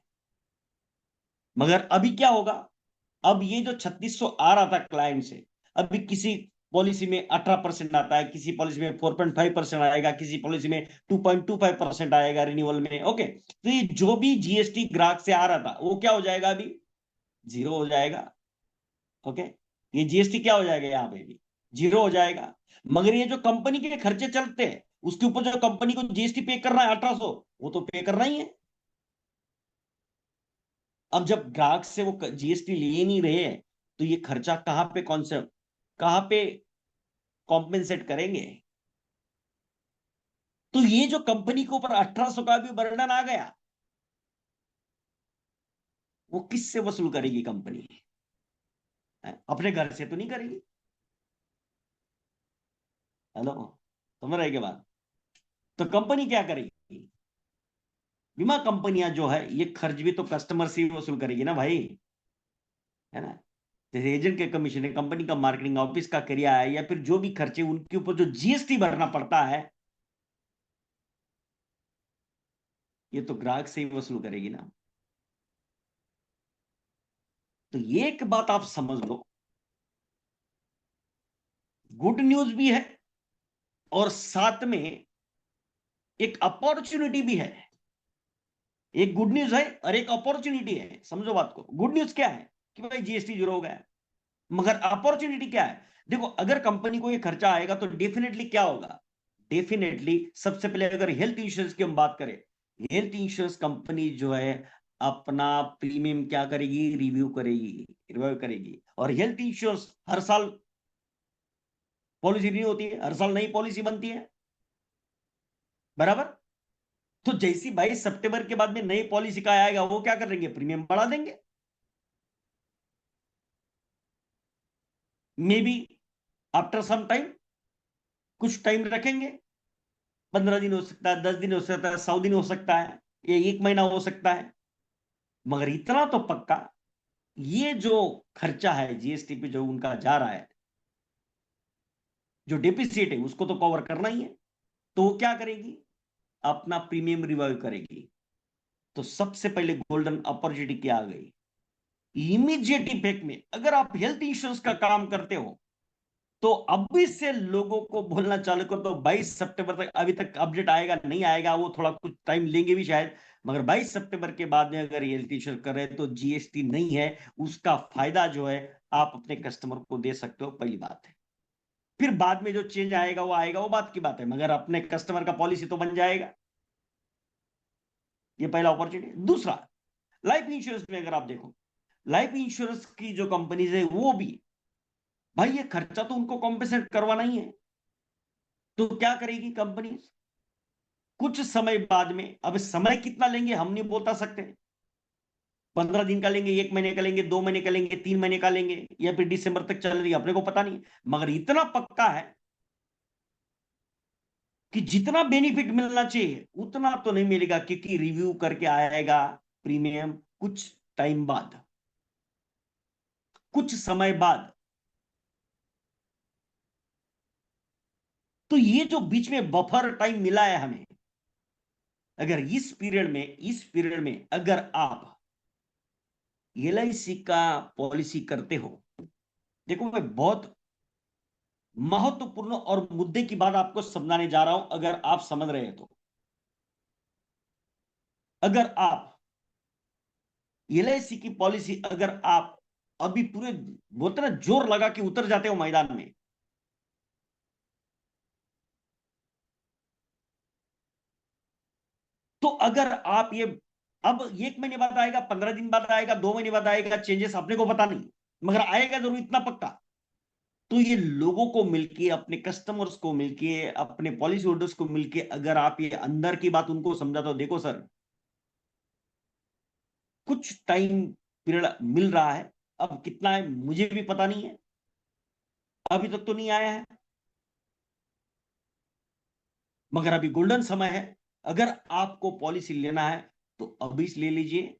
मगर अभी क्या होगा, अब ये जो 3600 आ रहा था क्लाइंट से, अभी किसी पॉलिसी में 18% आता है, किसी पॉलिसी में 4.5% आएगा, किसी पॉलिसी में 2.25% आएगा रिन्यूअल में। ओके, तो ये जो भी जीएसटी ग्राहक से आ रहा था वो क्या हो जाएगा, अभी जीरो हो जाएगा। ओके, ये जीएसटी क्या हो जाएगा, यहां पे भी जीरो हो जाएगा। मगर ये जो कंपनी के खर्चे चलते हैं उसके ऊपर जो कंपनी को जीएसटी पे करना है 1800, वो तो पे करना ही है। अब जब ग्राहक से वो जीएसटी ले नहीं रहे हैं तो ये खर्चा कहां पे, कौन से कहां पे कॉम्पेंसेट करेंगे। तो ये जो कंपनी के ऊपर 1800 का भी बर्डन आ गया, वो किससे वसूल करेगी कंपनी, अपने घर से तो नहीं करेगी। हेलो, समझ रहे के बाद, तो कंपनी क्या करेगी, बीमा कंपनियां जो है ये खर्च भी तो कस्टमर से ही वसूल करेगी ना भाई, है ना। जैसे एजेंट के कमीशन है, कंपनी का मार्केटिंग ऑफिस का किराया है, या फिर जो भी खर्चे उनके ऊपर जो जीएसटी भरना पड़ता है, ये तो ग्राहक से ही वसूल करेगी ना। तो ये एक बात आप समझ लो, गुड न्यूज भी है और साथ में एक अपॉर्चुनिटी भी है। एक गुड न्यूज है और एक अपॉर्चुनिटी है, समझो बात को। गुड न्यूज क्या है कि भाई जीएसटी जीरो हो गया, मगर अपॉर्चुनिटी क्या है, देखो अगर कंपनी को ये खर्चा आएगा तो डेफिनेटली क्या होगा, डेफिनेटली सबसे पहले अगर हेल्थ इंश्योरेंस की हम बात करें, हेल्थ इंश्योरेंस कंपनी जो है अपना प्रीमियम क्या करेगी, रिव्यू करेगी। और हेल्थ इंश्योरेंस हर साल पॉलिसी रिन्यू होती है, हर साल नई पॉलिसी बनती है, बराबर। तो जैसी 22 सितंबर के बाद में नई पॉलिसी का आएगा वो क्या करेंगे, प्रीमियम बढ़ा देंगे। Maybe after some time, कुछ टाइम रखेंगे, 15 दिन हो सकता है, 10 दिन हो सकता है, 100 दिन हो सकता है, या 1 महीना हो सकता है। मगर इतना तो पक्का, ये जो खर्चा है जीएसटी पे जो उनका जा रहा है, जो डिपिसिट है उसको तो कवर करना ही है। तो वो क्या करेगी, अपना प्रीमियम रिवाइव करेगी। तो सबसे पहले गोल्डन अपॉर्चुनिटी क्या आ गई, इमीडिएट इफेक्ट में अगर आप हेल्थ इंश्योरेंस का काम करते हो तो अभी से लोगों को बोलना चालू कर दो। 22 सितंबर तक, अभी तक अपडेट आएगा नहीं आएगा, वो थोड़ा कुछ टाइम लेंगे भी शायद, मगर 22 सितंबर के बाद में अगर हेल्थ इंश्योरेंस कर रहे हैं तो जीएसटी नहीं है, उसका फायदा जो है आप अपने कस्टमर को दे सकते हो, पहली बात है। फिर बाद में जो चेंज आएगा वो बात की बात है, मगर अपने कस्टमर का पॉलिसी तो बन जाएगा। ये पहला अपॉर्चुनिटी। दूसरा, लाइफ इंश्योरेंस में अगर आप देखो, लाइफ इंश्योरेंस की जो कंपनीज है वो भी, भाई ये खर्चा तो उनको कॉम्पेंसेट करवाना ही है। तो क्या करेगी कंपनी, कुछ समय बाद में, अब समय कितना लेंगे हम नहीं बता सकते, 15 दिन का लेंगे, 1 महीने का लेंगे, 2 महीने का लेंगे, 3 महीने का लेंगे, या फिर दिसंबर तक चल रही है, अपने को पता नहीं। मगर इतना पक्का है कि जितना बेनिफिट मिलना चाहिए उतना तो नहीं मिलेगा, क्योंकि रिव्यू करके आएगा प्रीमियम कुछ टाइम बाद, कुछ समय बाद। तो ये जो बीच में बफर टाइम मिला है हमें, अगर इस पीरियड में अगर आप एलआईसी का पॉलिसी करते हो, देखो मैं बहुत महत्वपूर्ण और मुद्दे की बात आपको समझाने जा रहा हूं, अगर आप समझ रहे हैं तो। अगर आप एलआईसी की पॉलिसी, अगर आप अभी पूरे बोलते ना जोर लगा के उतर जाते हो मैदान में, तो अगर आप ये अब 1 महीने बाद आएगा, 15 दिन बाद आएगा, 2 महीने बाद आएगा, चेंजेस अपने को पता नहीं, मगर आएगा जरूर, इतना पक्का। तो ये लोगों को मिलके, अपने कस्टमर्स को मिलके, अपने पॉलिसी होल्डर्स को मिलके अगर आप ये अंदर की बात उनको समझा, तो देखो सर, कुछ टाइम पीरियड मिल रहा है। अब कितना है मुझे भी पता नहीं है, अभी तक तो नहीं आया है, मगर अभी गोल्डन समय है। अगर आपको पॉलिसी लेना है तो अभी से ले लीजिए,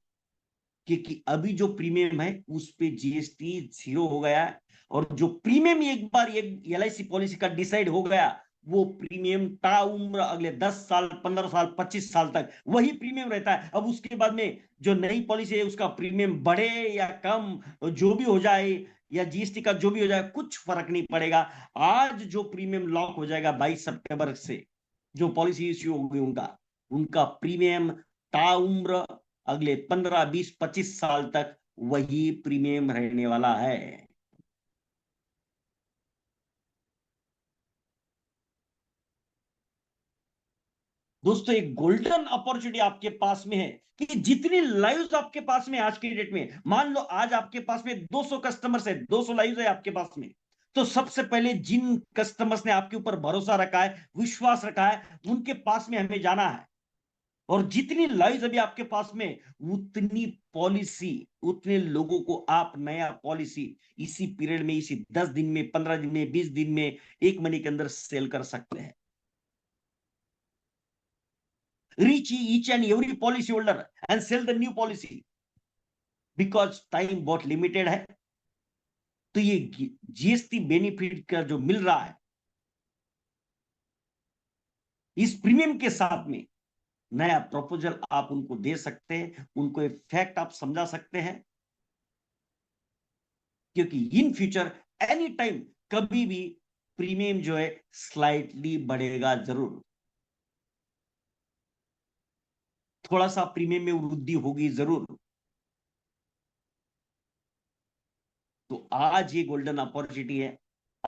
क्योंकि अभी जो प्रीमियम है उस पे जीएसटी 0 हो गया है। और जो प्रीमियम एक बार एक एलआईसी पॉलिसी का डिसाइड हो गया, वो प्रीमियम ताउम्र अगले 10 साल, 15 साल, 25 साल तक वही प्रीमियम रहता है। अब उसके बाद में जो नई पॉलिसी है उसका प्रीमियम बढ़े या कम, जो भी हो जाए, या जीएसटी का जो भी हो जाए, कुछ फर्क नहीं पड़ेगा। आज जो प्रीमियम लॉक हो जाएगा 22 सितंबर से, जो पॉलिसी इश्यू होगी उनका उनका प्रीमियम ताउम्र अगले 15, 20, 25 साल तक वही प्रीमियम रहने वाला है। दोस्तों, एक गोल्डन अपॉर्चुनिटी आपके पास में है कि जितनी लाइव्स आपके पास में आज की डेट में, मान लो आज आपके पास में 200 कस्टमर्स है, 200 लाइव्स है आपके पास में, तो सबसे पहले जिन कस्टमर्स ने आपके ऊपर भरोसा रखा है, विश्वास रखा है, उनके पास में हमें जाना है। और जितनी लाइव्स अभी आपके पास में, उतनी पॉलिसी, उतने लोगों को आप नया पॉलिसी इसी पीरियड में, इसी 10 दिन में, 15 दिन में, 20 दिन में, 1 महीने के अंदर सेल कर सकते हैं। Reach each and every policy holder and sell the new policy, because time बहुत लिमिटेड है। तो ये जीएसटी बेनिफिट का जो मिल रहा है, इस प्रीमियम के साथ में नया प्रपोजल आप उनको दे सकते हैं, उनको एक फैक्ट आप समझा सकते हैं, क्योंकि इन फ्यूचर एनी टाइम कभी भी प्रीमियम जो है स्लाइटली बढ़ेगा जरूर, थोड़ा सा प्रीमियम में वृद्धि होगी जरूर। तो आज ये गोल्डन अपॉर्चुनिटी है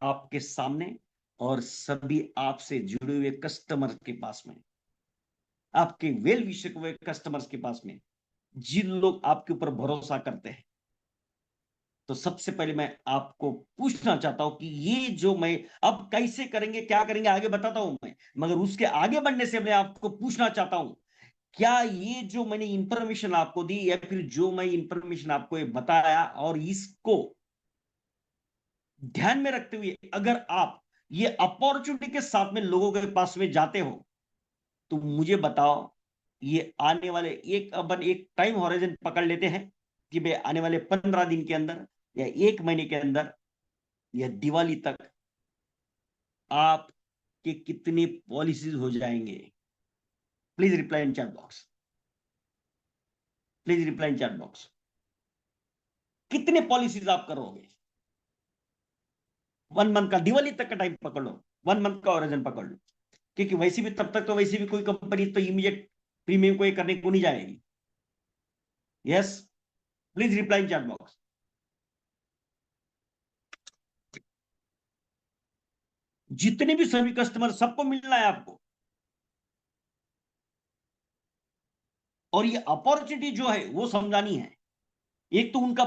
आपके सामने, और सभी आपसे जुड़े हुए कस्टमर के पास में, आपके वेल विशर हुए कस्टमर्स के पास में, जिन लोग आपके ऊपर भरोसा करते हैं। तो सबसे पहले मैं आपको पूछना चाहता हूं कि ये जो मैं अब कैसे करेंगे, क्या करेंगे, आगे बताता हूं मैं, मगर उसके आगे बढ़ने से मैं आपको पूछना चाहता हूं, क्या ये जो मैंने इंफॉर्मेशन आपको दी, या फिर जो मैं इंफॉर्मेशन आपको ये बताया, और इसको ध्यान में रखते हुए अगर आप ये अपॉर्चुनिटी के साथ में लोगों के पास में जाते हो, तो मुझे बताओ, ये आने वाले एक, अपन एक टाइम हॉरिजन पकड़ लेते हैं कि भाई आने वाले 15 दिन के अंदर, या 1 महीने के अंदर, या दिवाली तक आपके कितनी पॉलिसीज हो जाएंगे? Please reply in chat box, please reply in chat box, कितने पॉलिसीज आप करोगे? 1 मंथ का, दिवाली तक का टाइम पकड़ लो, 1 मंथ का हॉरिजन पकड़ लो, क्योंकि वैसे भी तब तक तो वैसे भी कोई कंपनी तो इमीडिएट प्रीमियम को ये करने को नहीं जाएगी। Yes, please reply in chat box. जितने भी सभी कस्टमर, सबको मिलना है आपको। और ये अपॉर्चुनिटी जो है वो समझानी है। एक तो उनका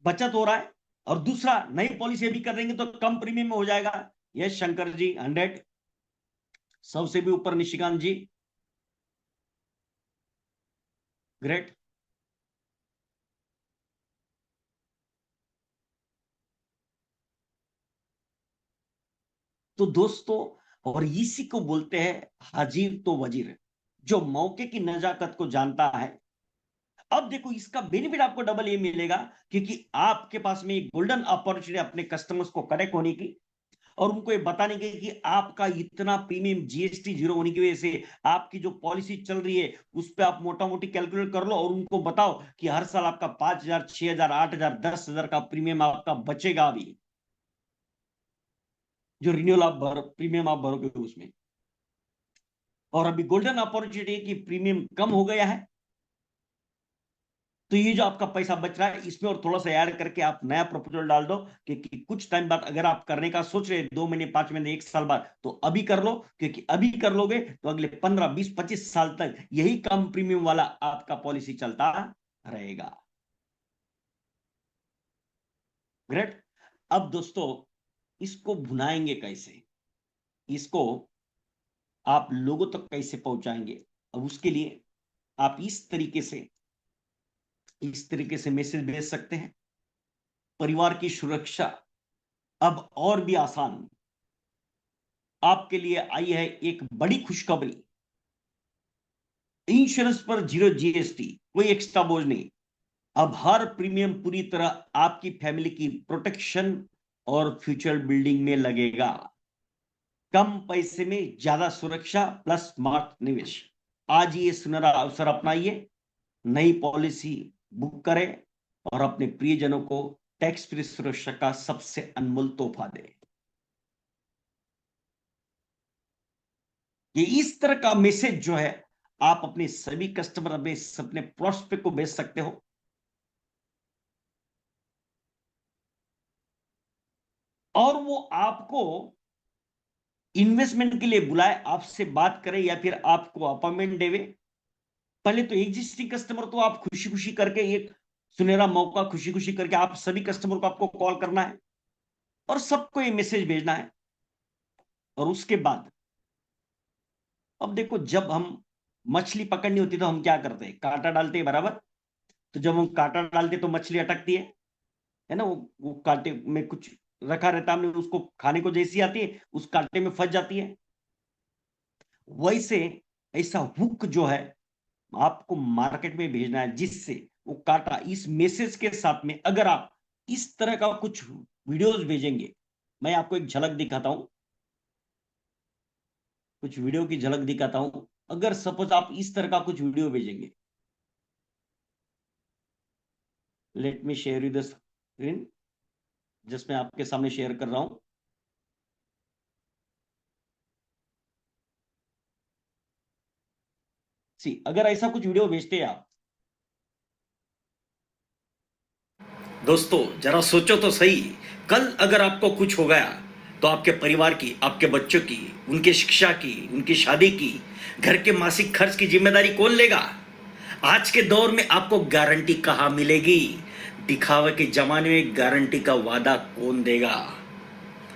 बचत हो रहा है, और दूसरा नई पॉलिसी अभी कर देंगे तो कम प्रीमियम में हो जाएगा। यस शंकर जी, 100। सबसे भी ऊपर निशिकांत जी, ग्रेट। तो दोस्तों, और इसी को बोलते हैं हाजिर तो वजीर, जो मौके की नजाकत को जानता है। अब देखो, इसका बेनिफिट आपको डबल ये मिलेगा, क्योंकि आपके पास में एक गोल्डन अपॉर्चुनिटी अपने कस्टमर्स को कनेक्ट होने की, और उनको ये बताने की कि आपका इतना प्रीमियम जीएसटी 0 होने की वजह से आपकी जो पॉलिसी चल रही है उस पर आप मोटा मोटी कैलकुलेट कर लो, और उनको बताओ कि हर साल आपका 5,000, 6,000, 8,000, 10,000 का प्रीमियम आपका बचेगा अभी। जो रिन्यूअल आप प्रीमियम आप भरोगे उसमें। और अभी गोल्डन अपॉर्चुनिटी है कि प्रीमियम कम हो गया है, तो ये जो आपका पैसा बच रहा है इसमें और थोड़ा सा ऐड करके आप नया प्रपोजल डाल दो कि कुछ टाइम बाद अगर आप करने का सोच रहे 2 महीने, 5 महीने, 1 साल बाद, तो अभी कर लो, क्योंकि अभी कर लोगे तो अगले 15, 20, 25 साल तक यही कम प्रीमियम वाला आपका पॉलिसी चलता रहेगा। ग्रेट। अब दोस्तों इसको भुनाएंगे कैसे, इसको आप लोगों तक कैसे पहुंचाएंगे? अब उसके लिए आप इस तरीके से मैसेज भेज सकते हैं। परिवार की सुरक्षा अब और भी आसान आपके लिए आई है। एक बड़ी खुशखबरी, इंश्योरेंस पर 0 GST, कोई एक्स्ट्रा बोझ नहीं। अब हर प्रीमियम पूरी तरह आपकी फैमिली की प्रोटेक्शन और फ्यूचर बिल्डिंग में लगेगा। कम पैसे में ज्यादा सुरक्षा प्लस स्मार्ट निवेश। आज ये सुनहरा अवसर अपनाइए, नई पॉलिसी बुक करें और अपने प्रियजनों को टैक्स फ्री सुरक्षा का सबसे अनमोल तोहफा दें। ये इस तरह का मैसेज जो है आप अपने सभी कस्टमर, अपने प्रोस्पेक्ट को भेज सकते हो। और वो आपको इन्वेस्टमेंट के लिए बुलाए, आपसे बात करे या फिर आपको अपॉइंटमेंट देवे। पहले तो एग्जिस्टिंग कस्टमर तो आप खुशी खुशी करके, एक सुनहरा मौका खुशी खुशी करके आप सभी कस्टमर को आपको कॉल करना है और सबको ये मैसेज भेजना है। और उसके बाद अब देखो, जब हम मछली पकड़नी होती तो हम क्या करते हैं? कांटा डालते हैं, बराबर। तो जब हम कांटा डालते तो मछली अटकती है ना, वो कांटे में कुछ रखा रहता है, हमने उसको खाने को जैसी आती है उस कांटे में फंस जाती है। वैसे ऐसा हुक जो है आपको मार्केट में भेजना है, जिससे वो कांटा इस मैसेज के साथ में, अगर आप इस तरह का कुछ वीडियोस भेजेंगे, मैं आपको एक झलक दिखाता हूं, कुछ वीडियो की झलक दिखाता हूं। अगर सपोज आप इस तरह का कुछ वीडियो भेजेंगे, let me share you the screen, जिसमें आपके सामने शेयर कर रहा हूं। सी, अगर ऐसा कुछ वीडियो भेजते हैं आप, दोस्तों जरा सोचो तो सही, कल अगर आपको कुछ हो गया तो आपके परिवार की, आपके बच्चों की, उनकी शिक्षा की, उनकी शादी की, घर के मासिक खर्च की जिम्मेदारी कौन लेगा? आज के दौर में आपको गारंटी कहां मिलेगी? दिखावे के जमाने में गारंटी का वादा कौन देगा?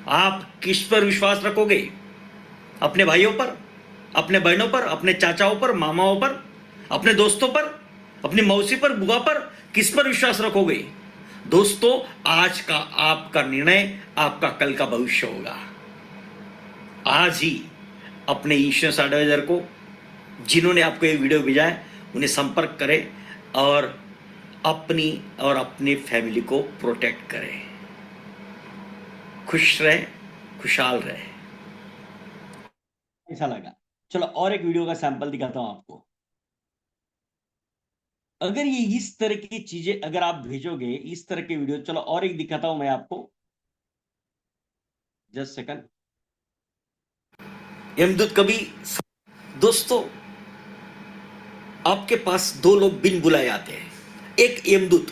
आप किस पर विश्वास रखोगे? अपने भाइयों पर, अपने बहनों पर, अपने चाचाओं पर, मामाओं पर, अपने दोस्तों पर, अपनी मौसी पर, बुआ पर? किस पर विश्वास रखोगे? दोस्तों आज का आपका निर्णय आपका कल का भविष्य होगा। आज ही अपने इंश्योरेंस एडवाइजर को, जिन्होंने आपको ये वीडियो भेजा है, उन्हें संपर्क करें और अपनी और अपनी फैमिली को प्रोटेक्ट करें। खुश रहे, खुशहाल रहे। ऐसा लगा। चलो और एक वीडियो का सैंपल दिखाता हूं आपको। अगर ये इस तरह की चीजें अगर आप भेजोगे, इस तरह के वीडियो, चलो और एक दिखाता हूं मैं आपको, जस्ट सेकंड। यमदूत कभी, दोस्तों आपके पास दो लोग बिन बुलाए आते हैं। एक यमदूत,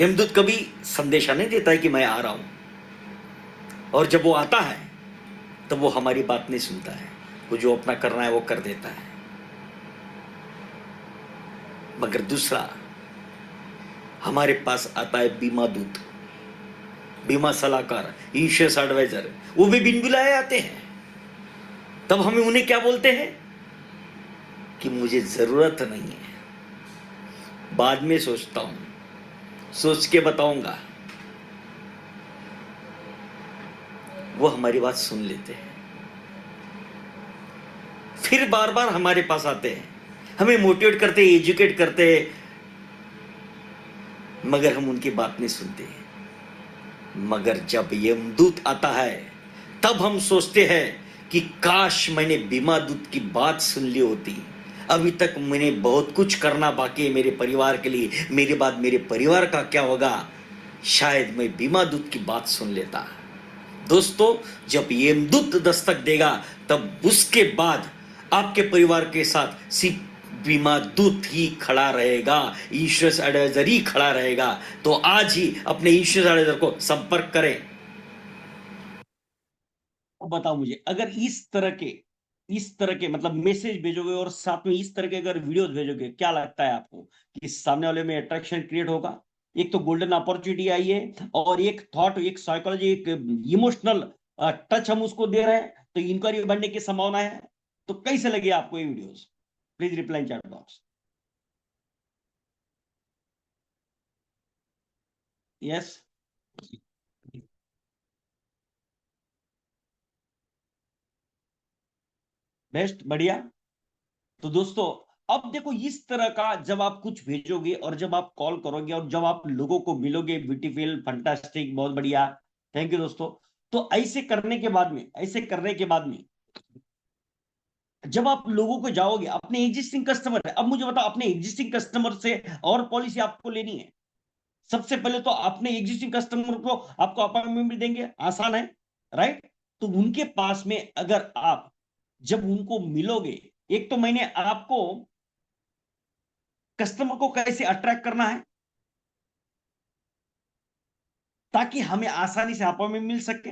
यमदूत कभी संदेशा नहीं देता है कि मैं आ रहा हूं, और जब वो आता है तब वो हमारी बात नहीं सुनता है, वो जो अपना करना है वो कर देता है। मगर दूसरा हमारे पास आता है बीमा दूत, बीमा सलाहकार, इंश्योरेंस एडवाइजर, वो भी बिन बुलाए आते हैं। तब हमें उन्हें क्या बोलते हैं कि मुझे जरूरत नहीं है, बाद में सोचता हूं, सोच के बताऊंगा। वो हमारी बात सुन लेते हैं, फिर बार बार हमारे पास आते हैं, हमें मोटिवेट करते, एजुकेट करते, मगर हम उनकी बात नहीं सुनते। मगर जब यमदूत आता है तब हम सोचते हैं कि काश मैंने बीमा दूत की बात सुन ली होती, अभी तक मैंने बहुत कुछ करना बाकी है मेरे परिवार के लिए, मेरे बाद मेरे परिवार का क्या होगा, शायद मैं बीमा दूत की बात सुन लेता। दोस्तों, जब यमदूत दस्तक देगा तब उसके बाद आपके परिवार के साथ सिर्फ बीमा दूत ही खड़ा रहेगा, इंश्योरेंस एडवाइजर ही खड़ा रहेगा। तो आज ही अपने इंश्योरेंस एडवाइजर को संपर्क करें। अब बताओ मुझे, अगर इस तरह के मतलब मैसेज भेजोगे और साथ में इस तरह के अगर वीडियोस भेजोगे, क्या लगता है आपको कि सामने वाले में अट्रैक्शन क्रिएट होगा? एक तो गोल्डन अपॉर्चुनिटी आई है, और एक थॉट, एक साइकोलॉजी, एक इमोशनल टच हम उसको दे रहे हैं, तो इंक्वायरी बढ़ने की संभावना है। तो कैसे लगे आपको ये videos? Please reply in chat box. Yes, best, बढ़िया। तो दोस्तों, अब देखो, इस तरह का जब आप कुछ भेजोगे और जब आप कॉल करोगे और जब आप लोगों को मिलोगे, ब्यूटीफुल, फंटास्टिक, बहुत बढ़िया, थैंक यू दोस्तों। तो ऐसे करने के बाद में जब आप लोगों को जाओगे, अपने एग्जिस्टिंग कस्टमर है, अब मुझे बताओ, अपने एग्जिस्टिंग कस्टमर से और पॉलिसी आपको लेनी है। सबसे पहले तो अपने एग्जिस्टिंग कस्टमर को आपको अपॉइंटमेंट भी देंगे, आसान है, राइट? तो उनके पास में अगर आप जब उनको मिलोगे, एक तो मैंने आपको कस्टमर को कैसे अट्रैक्ट करना है ताकि हमें आसानी से अपॉइंटमेंट मिल सके,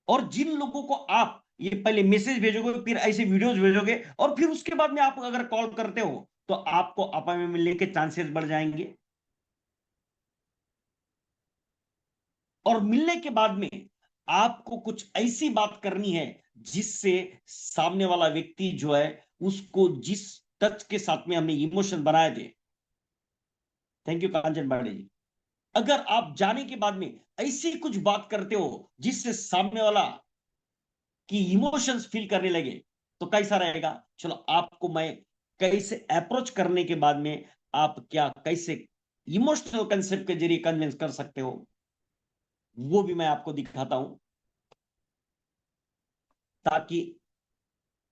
और जिन लोगों को आप ये पहले मैसेज भेजोगे, फिर ऐसे वीडियोस भेजोगे, और फिर उसके बाद में आप अगर कॉल करते हो, तो आपको अपॉइंटमेंट मिलने के चांसेस बढ़ जाएंगे। और मिलने के बाद में आपको कुछ ऐसी बात करनी है जिससे सामने वाला व्यक्ति जो है, उसको जिस टच के साथ में हमने इमोशन बनाए थे, थैंक यू कांचन पांडे जी, अगर आप जाने के बाद में ऐसी कुछ बात करते हो जिससे सामने वाला की इमोशंस फील करने लगे, तो कैसा रहेगा? चलो, आपको मैं कैसे अप्रोच करने के बाद में आप क्या कैसे इमोशनल कंसेप्ट के जरिए कन्विंस कर सकते हो, वो भी मैं आपको दिखाता हूं। ताकि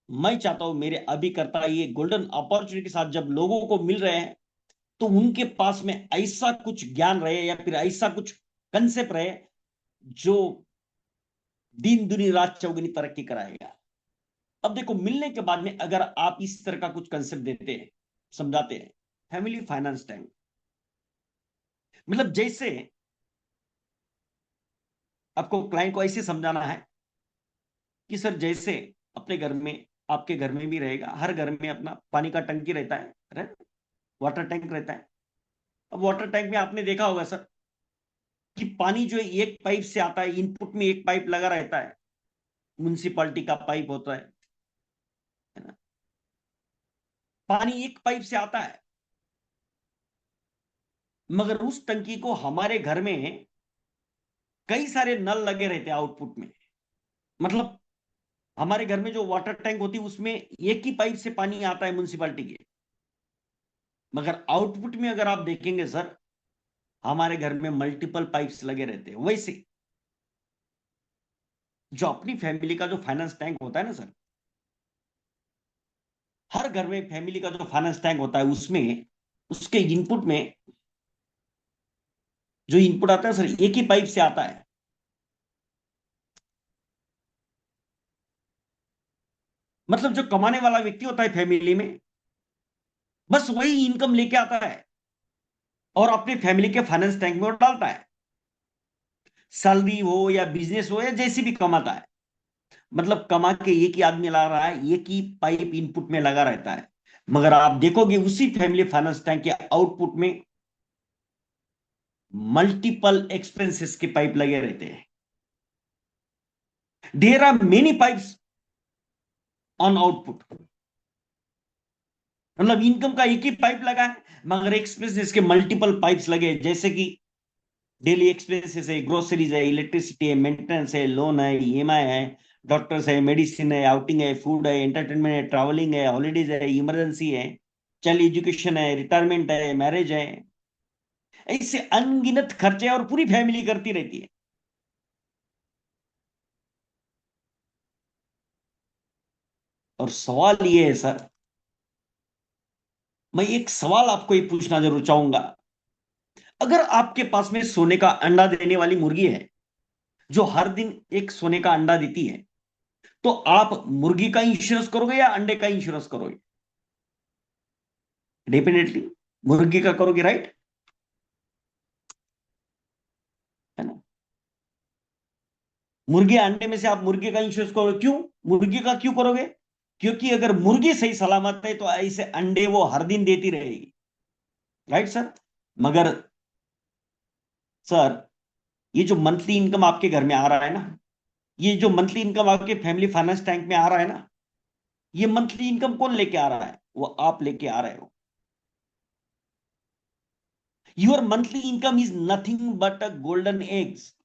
मैं चाहता हूं मेरे अभी करता ये गोल्डन अपॉर्चुनिटी के साथ जब लोगों को मिल रहे हैं, तो उनके पास में ऐसा कुछ ज्ञान रहे या फिर ऐसा कुछ कंसेप्ट रहे जो दिन दुनी रात चौगुनी तरक्की कराएगा। अब देखो, मिलने के बाद में अगर आप इस तरह का कुछ कंसेप्ट देते हैं, समझाते हैं, फैमिली फाइनेंस टाइम, मतलब जैसे आपको क्लाइंट को ऐसे समझाना है कि सर, जैसे अपने घर में, आपके घर में भी रहेगा, हर घर में अपना पानी का टंकी रहता है, वाटर टैंक रहता है। अब वाटर टैंक में आपने देखा होगा सर कि पानी जो है एक पाइप से आता है, इनपुट में एक पाइप लगा रहता है, म्युनिसिपालिटी का पाइप होता है ना? पानी एक पाइप से आता है, मगर उस टंकी को हमारे घर में कई सारे नल लगे रहते हैं आउटपुट में। मतलब हमारे घर में जो वाटर टैंक होती है उसमें एक ही पाइप से पानी आता है म्युनिसिपालिटी के, मगर आउटपुट में अगर आप देखेंगे सर, हमारे घर में मल्टीपल पाइप्स लगे रहते हैं। वैसे जो अपनी फैमिली का जो फाइनेंस टैंक होता है ना सर, हर घर में फैमिली का जो फाइनेंस टैंक होता है उसमें उसके इनपुट में जो इनपुट आता है सर, एक ही पाइप से आता है। मतलब जो कमाने वाला व्यक्ति होता है फैमिली में, बस वही इनकम लेके आता है और अपने फैमिली के फाइनेंस टैंक में वो डालता है। सैलरी हो या बिजनेस हो या जैसी भी कमाता है, मतलब कमा के एक ही आदमी ला रहा है, एक ही पाइप इनपुट में लगा रहता है। मगर आप देखोगे उसी फैमिली फाइनेंस टैंक के आउटपुट में मल्टीपल एक्सपेंसेस के पाइप लगे रहते हैं। There are many pipes on output. मतलब इनकम का एक ही पाइप लगा है, मगर एक्सपेंसेस के मल्टीपल पाइप्स लगे हैं, जैसे कि डेली एक्सपेंसेस है, ग्रोसरीज है, इलेक्ट्रिसिटी है, मेंटेनेंस है, लोन है, ईएमआई है, डॉक्टर्स है, मेडिसिन है, आउटिंग है, फूड है, एंटरटेनमेंट है, ट्रैवलिंग है, हॉलीडेज है, इमरजेंसी है, चाइल्ड एजुकेशन है, रिटायरमेंट है, मैरिज है। ऐसे अनगिनत खर्चे और पूरी फैमिली करती रहती है। और सवाल ये है सर, मैं एक सवाल आपको ये पूछना जरूर चाहूंगा। अगर आपके पास में सोने का अंडा देने वाली मुर्गी है, जो हर दिन एक सोने का अंडा देती है, तो आप मुर्गी का इंश्योरेंस करोगे या अंडे का इंश्योरेंस करोगे? डेफिनेटली मुर्गी का करोगे, राइट? है ना? मुर्गी अंडे में से आप मुर्गी का इंश्योरेंस करोगे, क्यों? मुर्गी का क्यों करोगे? क्योंकि अगर मुर्गी सही सलामत है तो ऐसे अंडे वो हर दिन देती रहेगी, राइट सर? मगर सर, ये जो मंथली इनकम आपके घर में आ रहा है ना, ये जो मंथली इनकम आपके फैमिली फाइनेंस टैंक में आ रहा है ना, ये मंथली इनकम कौन लेके आ रहा है? वो आप लेके आ रहे हो। Your monthly income is nothing but a golden eggs.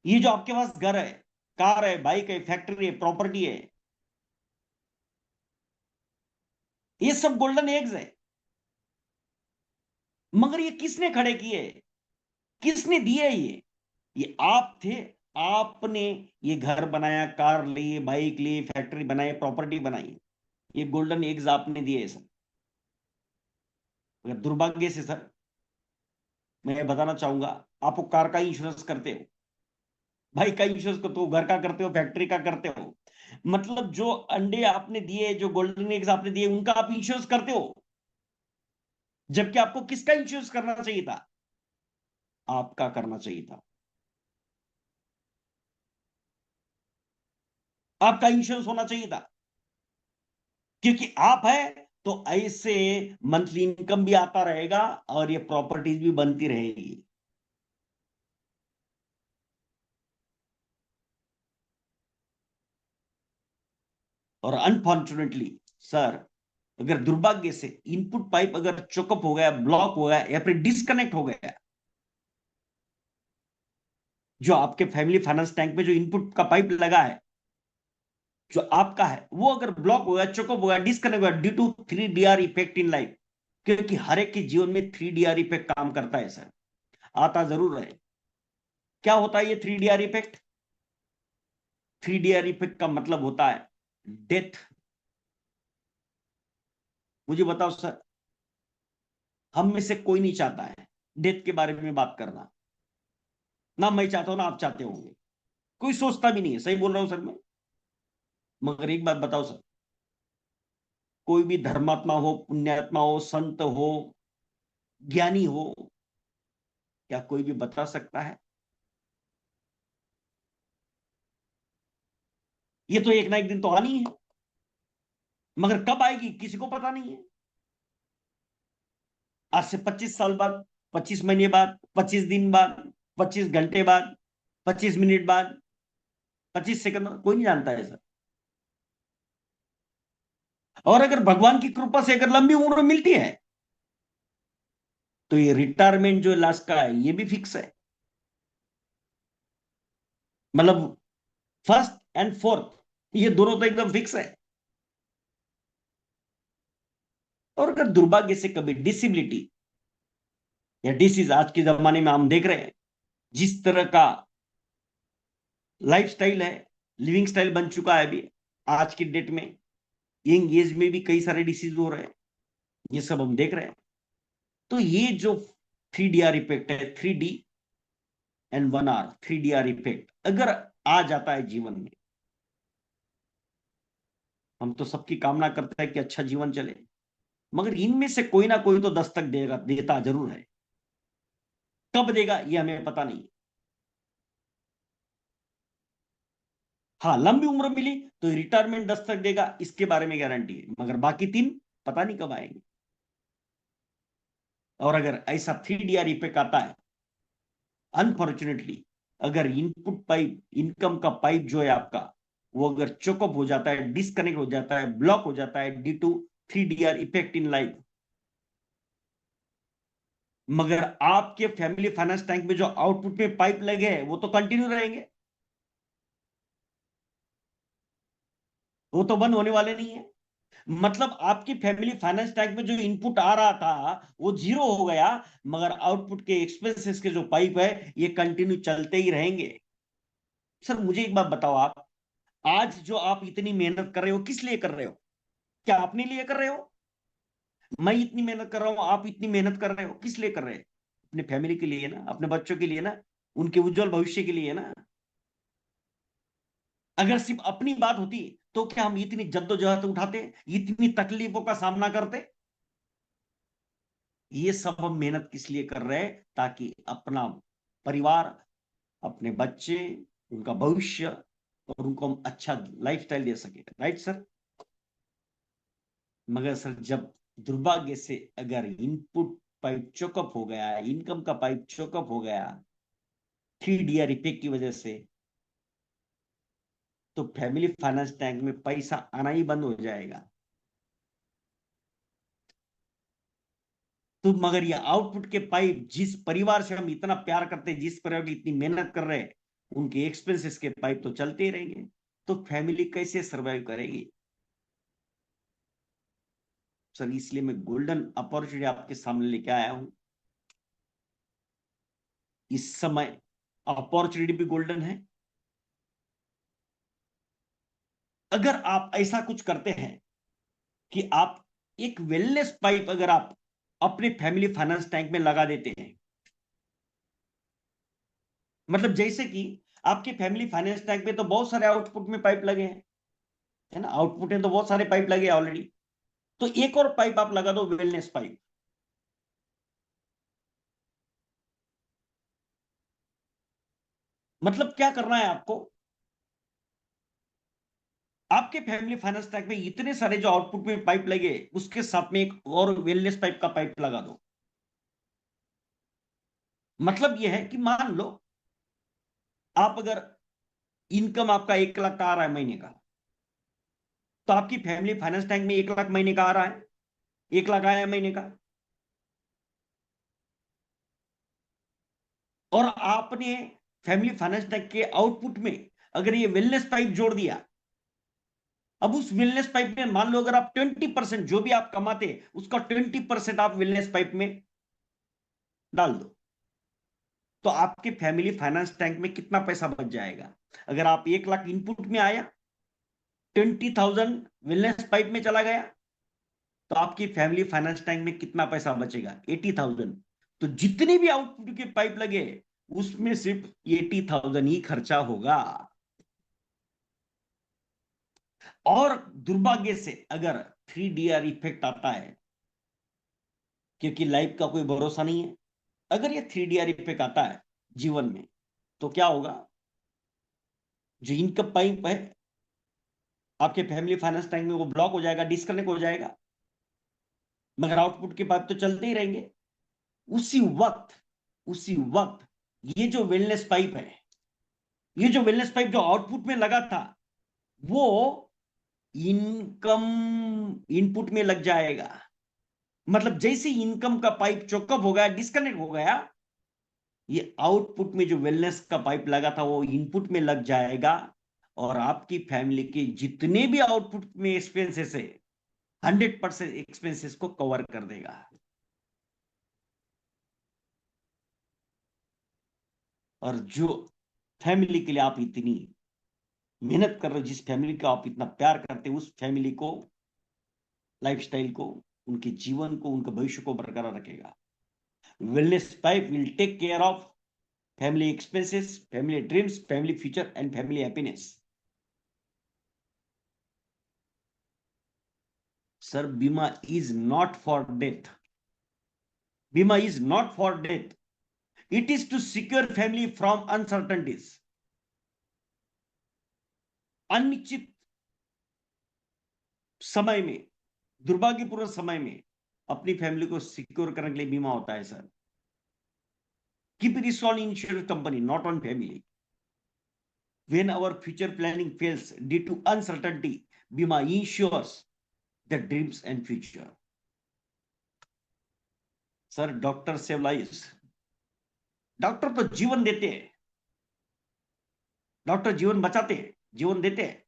ये जो आपके पास घर है, कार है, बाइक है, फैक्ट्री है, प्रॉपर्टी है, ये सब गोल्डन एग्स है। मगर ये किसने खड़े किए? किसने दिए ये आप थे। आपने ये घर बनाया, कार ली, बाइक ली, फैक्ट्री बनाई, प्रॉपर्टी बनाई, ये गोल्डन एग्स आपने दिए सर। अगर दुर्भाग्य से सर, मैं बताना चाहूंगा, आप वो कार का इंश्योरेंस करते हो, बाइक का इंश्योरेंस करते हो, घर का करते हो, फैक्ट्री का करते हो, मतलब जो अंडे आपने दिए, जो गोल्डन एग्स आपने दिए, उनका आप इंश्योरेंस करते हो। जबकि आपको किसका इंश्योरेंस करना चाहिए था? आपका करना चाहिए था। आपका इंश्योरेंस होना चाहिए था, क्योंकि आप है तो ऐसे मंथली इनकम भी आता रहेगा और ये प्रॉपर्टीज भी बनती रहेगी। और अनफॉर्चुनेटली सर, अगर दुर्भाग्य से इनपुट पाइप अगर चोकअप हो गया, ब्लॉक हो गया या फिर डिस्कनेक्ट हो गया, जो आपके फैमिली फाइनेंस टैंक में जो इनपुट का पाइप लगा है, जो आपका है, वो अगर ब्लॉक हो गया, चोकअप हो गया, डिस्कनेक्ट हो गया due to 3 DR effect in life, क्योंकि हर एक के जीवन में 3 DR इफेक्ट काम करता है सर, आता जरूर है। क्या होता है ये 3 DR इफेक्ट? 3 DR इफेक्ट का मतलब होता है डेथ। मुझे बताओ सर, हम में से कोई नहीं चाहता है डेथ के बारे में बात करना, ना मैं चाहता हूं ना आप चाहते होंगे, कोई सोचता भी नहीं है, सही बोल रहा हूं सर मैं? मगर एक बात बताओ सर, कोई भी धर्मात्मा हो, पुण्यात्मा हो, संत हो, ज्ञानी हो, क्या कोई भी बता सकता है? ये तो एक ना एक दिन तो आनी है, मगर कब आएगी किसी को पता नहीं है। आज से 25 साल बाद, 25 महीने बाद, 25 दिन बाद, 25 घंटे बाद, 25 मिनट बाद, 25 सेकंड बाद, कोई नहीं जानता है सर। और अगर भगवान की कृपा से अगर लंबी उम्र मिलती है, तो ये रिटायरमेंट जो लास्ट का है, ये भी फिक्स है। मतलब फर्स्ट एंड फोर्थ, ये दोनों तो एकदम फिक्स है। और अगर दुर्भाग्य से कभी डिसेबिलिटी या डिसीज, आज के जमाने में हम देख रहे हैं जिस तरह का लाइफ स्टाइल है, लिविंग स्टाइल बन चुका है अभी आज की डेट में, यंग एज में भी कई सारे डिसीज हो रहे हैं, ये सब हम देख रहे हैं। तो ये जो 3 DR इफेक्ट है, 3D and 1 R, 3 DR effect अगर आ जाता है जीवन में, हम तो सबकी कामना करते हैं कि अच्छा जीवन चले, मगर इनमें से कोई ना कोई तो दस्तक देगा, देता जरूर है। कब देगा ये हमें पता नहीं। हाँ, लंबी उम्र मिली तो रिटायरमेंट दस्तक देगा, इसके बारे में गारंटी है, मगर बाकी तीन पता नहीं कब आएंगे। और अगर ऐसा 3 DR इफेक्ट आता है, अनफॉर्चुनेटली, अगर इनपुट पाइप, इनकम का पाइप जो है आपका, वो अगर चोकअप हो जाता है, डिस्कनेक्ट हो जाता है, ब्लॉक हो जाता है due to 3 DR effect in life, मगर आपके फैमिली फाइनेंस टैंक में जो आउटपुट में पाइप लगे हैं वो तो कंटिन्यू रहेंगे, वो तो बंद होने वाले नहीं है। मतलब आपकी फैमिली फाइनेंस टैंक में जो इनपुट आ रहा था वो जीरो हो गया, मगर आउटपुट के एक्सपेंसेस के जो पाइप है ये कंटिन्यू चलते ही रहेंगे। सर मुझे एक बात बताओ, आप आज जो आप इतनी मेहनत कर रहे हो, किस लिए कर रहे हो? क्या अपने लिए कर रहे हो? मैं इतनी मेहनत कर रहा हूं, आप इतनी मेहनत कर रहे हो, किस लिए कर रहे हैं? अपने फैमिली के लिए ना, अपने बच्चों के लिए ना, उनके उज्जवल भविष्य के लिए ना। अगर सिर्फ अपनी बात होती तो क्या हम इतनी जद्दोजहद उठाते, इतनी तकलीफों का सामना करते? ये सब हम मेहनत किस लिए कर रहे हैं? ताकि अपना परिवार, अपने बच्चे, उनका भविष्य और उनको हम अच्छा लाइफस्टाइल दे सके। Right sir? मगर सर जब दुर्भाग्य से अगर इनपुट पाइप चोकअप हो गया, इनकम का पाइप चोकअप हो गया 3 DRE इफेक्ट की वजह से, तो फैमिली फाइनेंस टैंक में पैसा आना ही बंद हो जाएगा। तो मगर ये आउटपुट के पाइप, जिस परिवार से हम इतना प्यार करते हैं, जिस परिवार की इतनी मेहनत कर रहे हैं, उनके एक्सपेंसेस के पाइप तो चलते ही रहेंगे। तो फैमिली कैसे सरवाइव करेगी? सर इसलिए मैं गोल्डन अपॉर्चुनिटी आपके सामने लेके आया हूं। इस समय अपॉर्चुनिटी भी गोल्डन है। अगर आप ऐसा कुछ करते हैं कि आप एक वेलनेस पाइप अगर आप अपने फैमिली फाइनेंस टैंक में लगा देते हैं, मतलब जैसे कि आपके फैमिली फाइनेंस टैंक में तो बहुत सारे आउटपुट में पाइप लगे हैं, है ना, आउटपुट में तो बहुत सारे पाइप लगे ऑलरेडी। तो एक और पाइप आप लगा दो, वेलनेस पाइप। मतलब क्या करना है आपको? आपके फैमिली फाइनेंस टैंक में इतने सारे जो आउटपुट में पाइप लगे, उसके साथ में एक और वेलनेस पाइप का पाइप लगा दो। मतलब यह है कि मान लो आप अगर इनकम आपका 1 लाख का आ रहा है महीने का, तो आपकी फैमिली फाइनेंस टैंक में 1 लाख महीने का आ रहा है, 1 लाख आया है महीने का। और आपने फैमिली फाइनेंस टैंक के आउटपुट में अगर ये वेलनेस पाइप जोड़ दिया, अब उस वेलनेस पाइप में मान लो अगर आप 20% जो भी आप कमाते उसका 20% आप वेलनेस पाइप में डाल दो, तो आपके फैमिली फाइनेंस टैंक में कितना पैसा बच जाएगा? अगर आप 1 लाख इनपुट में आया, 20,000 वेलनेस पाइप में चला गया, तो आपकी फैमिली फाइनेंस टैंक में कितना पैसा बचेगा? 80,000। तो जितने भी आउटपुट के पाइप लगे उसमें सिर्फ 80,000 ही खर्चा होगा। और दुर्भाग्य से अगर 3 DRE इफेक्ट आता है, क्योंकि लाइफ का कोई भरोसा नहीं है, अगर ये 3 DRE इफेक्ट आता है जीवन में, तो क्या होगा? जो इनकम पाइप है आपके फैमिली फाइनेंस टैंक में, वो ब्लॉक हो जाएगा, डिस्कनेक्ट हो जाएगा। मगर आउटपुट के पाइप तो चलते ही रहेंगे। उसी वक्त, उसी वक्त ये जो वेलनेस पाइप है, ये जो वेलनेस पाइप जो आउटपुट में लगा था, वो इनकम इनपुट में लग जाएगा। मतलब जैसे इनकम का पाइप चोकअप हो गया, डिस्कनेक्ट हो गया, ये आउटपुट में जो वेलनेस का पाइप लगा था वो इनपुट में लग जाएगा। और आपकी फैमिली के जितने भी आउटपुट में एक्सपेंसेस है, 100% एक्सपेंसेस को कवर कर देगा। और जो फैमिली के लिए आप इतनी मेहनत कर रहे हो, जिस फैमिली को आप इतना प्यार करते हो, उस फैमिली को, लाइफस्टाइल को, उनके जीवन को, उनके भविष्य को बरकरार रखेगा। Wellness pipe will take care of family expenses, family dreams, family future, and family happiness. Sir, Bima is not for death. Bima is not for death. It is to secure family from uncertainties. अनिश्चित समय में, दुर्भाग्यपूर्ण समय में अपनी family को secure करने के लिए बीमा होता है sir. Keep this on insurance company, not on family. When our future planning fails due to uncertainty, Bima ensures the dreams and future. Sir doctor save lives, doctor तो जीवन देते हैं, डॉक्टर जीवन बचाते हैं, जीवन देते हैं।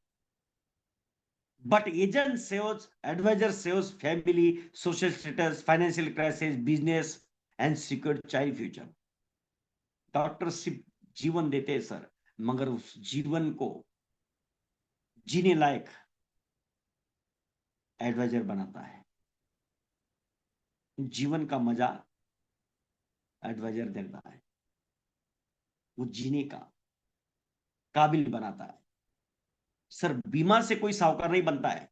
But agent saves, advisor saves family, social status, financial crisis, business and secure child future. Doctor सिर्फ जीवन देते हैं सर, मगर उस जीवन को जीने लायक एडवाइजर बनाता है। जीवन का मजा एडवाइजर देता है। वो जीने का काबिल बनाता है। सर बीमा से कोई साहूकार नहीं बनता है,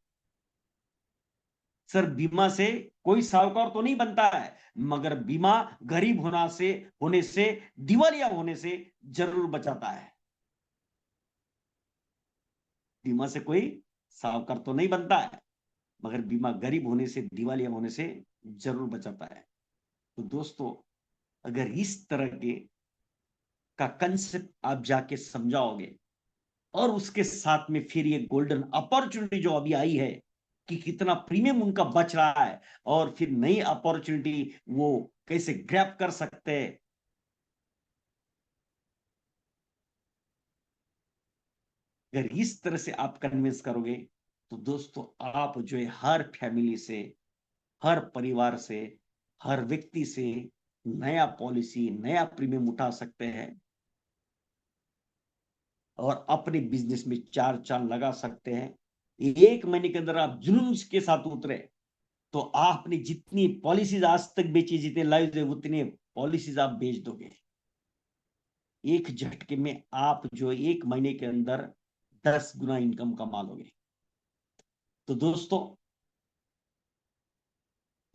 सर बीमा से कोई साहूकार तो नहीं बनता है, मगर बीमा गरीब होने से दिवालिया होने से जरूर बचाता है। बीमा से कोई साहूकार तो नहीं बनता है, मगर बीमा गरीब होने से दिवालिया होने से जरूर बचाता है। तो दोस्तों, अगर इस तरह के का कंसेप्ट आप जाके समझाओगे, और उसके साथ में फिर ये गोल्डन अपॉर्चुनिटी जो अभी आई है कि कितना प्रीमियम उनका बच रहा है, और फिर नई अपॉर्चुनिटी वो कैसे ग्रैब कर सकते हैं, अगर इस तरह से आप कन्विंस करोगे, तो दोस्तों आप जो है हर फैमिली से, हर परिवार से, हर व्यक्ति से नया पॉलिसी, नया प्रीमियम उठा सकते हैं, और अपने बिजनेस में चार चांद लगा सकते हैं। एक महीने के अंदर आप जुनून के साथ उतरे, तो आपने जितनी पॉलिसीज आज तक बेची, जितने लाइव है, उतने पॉलिसीज आप बेच दोगे। एक झटके में आप जो एक महीने के अंदर 10 गुना इनकम कमा लोगे। तो दोस्तों,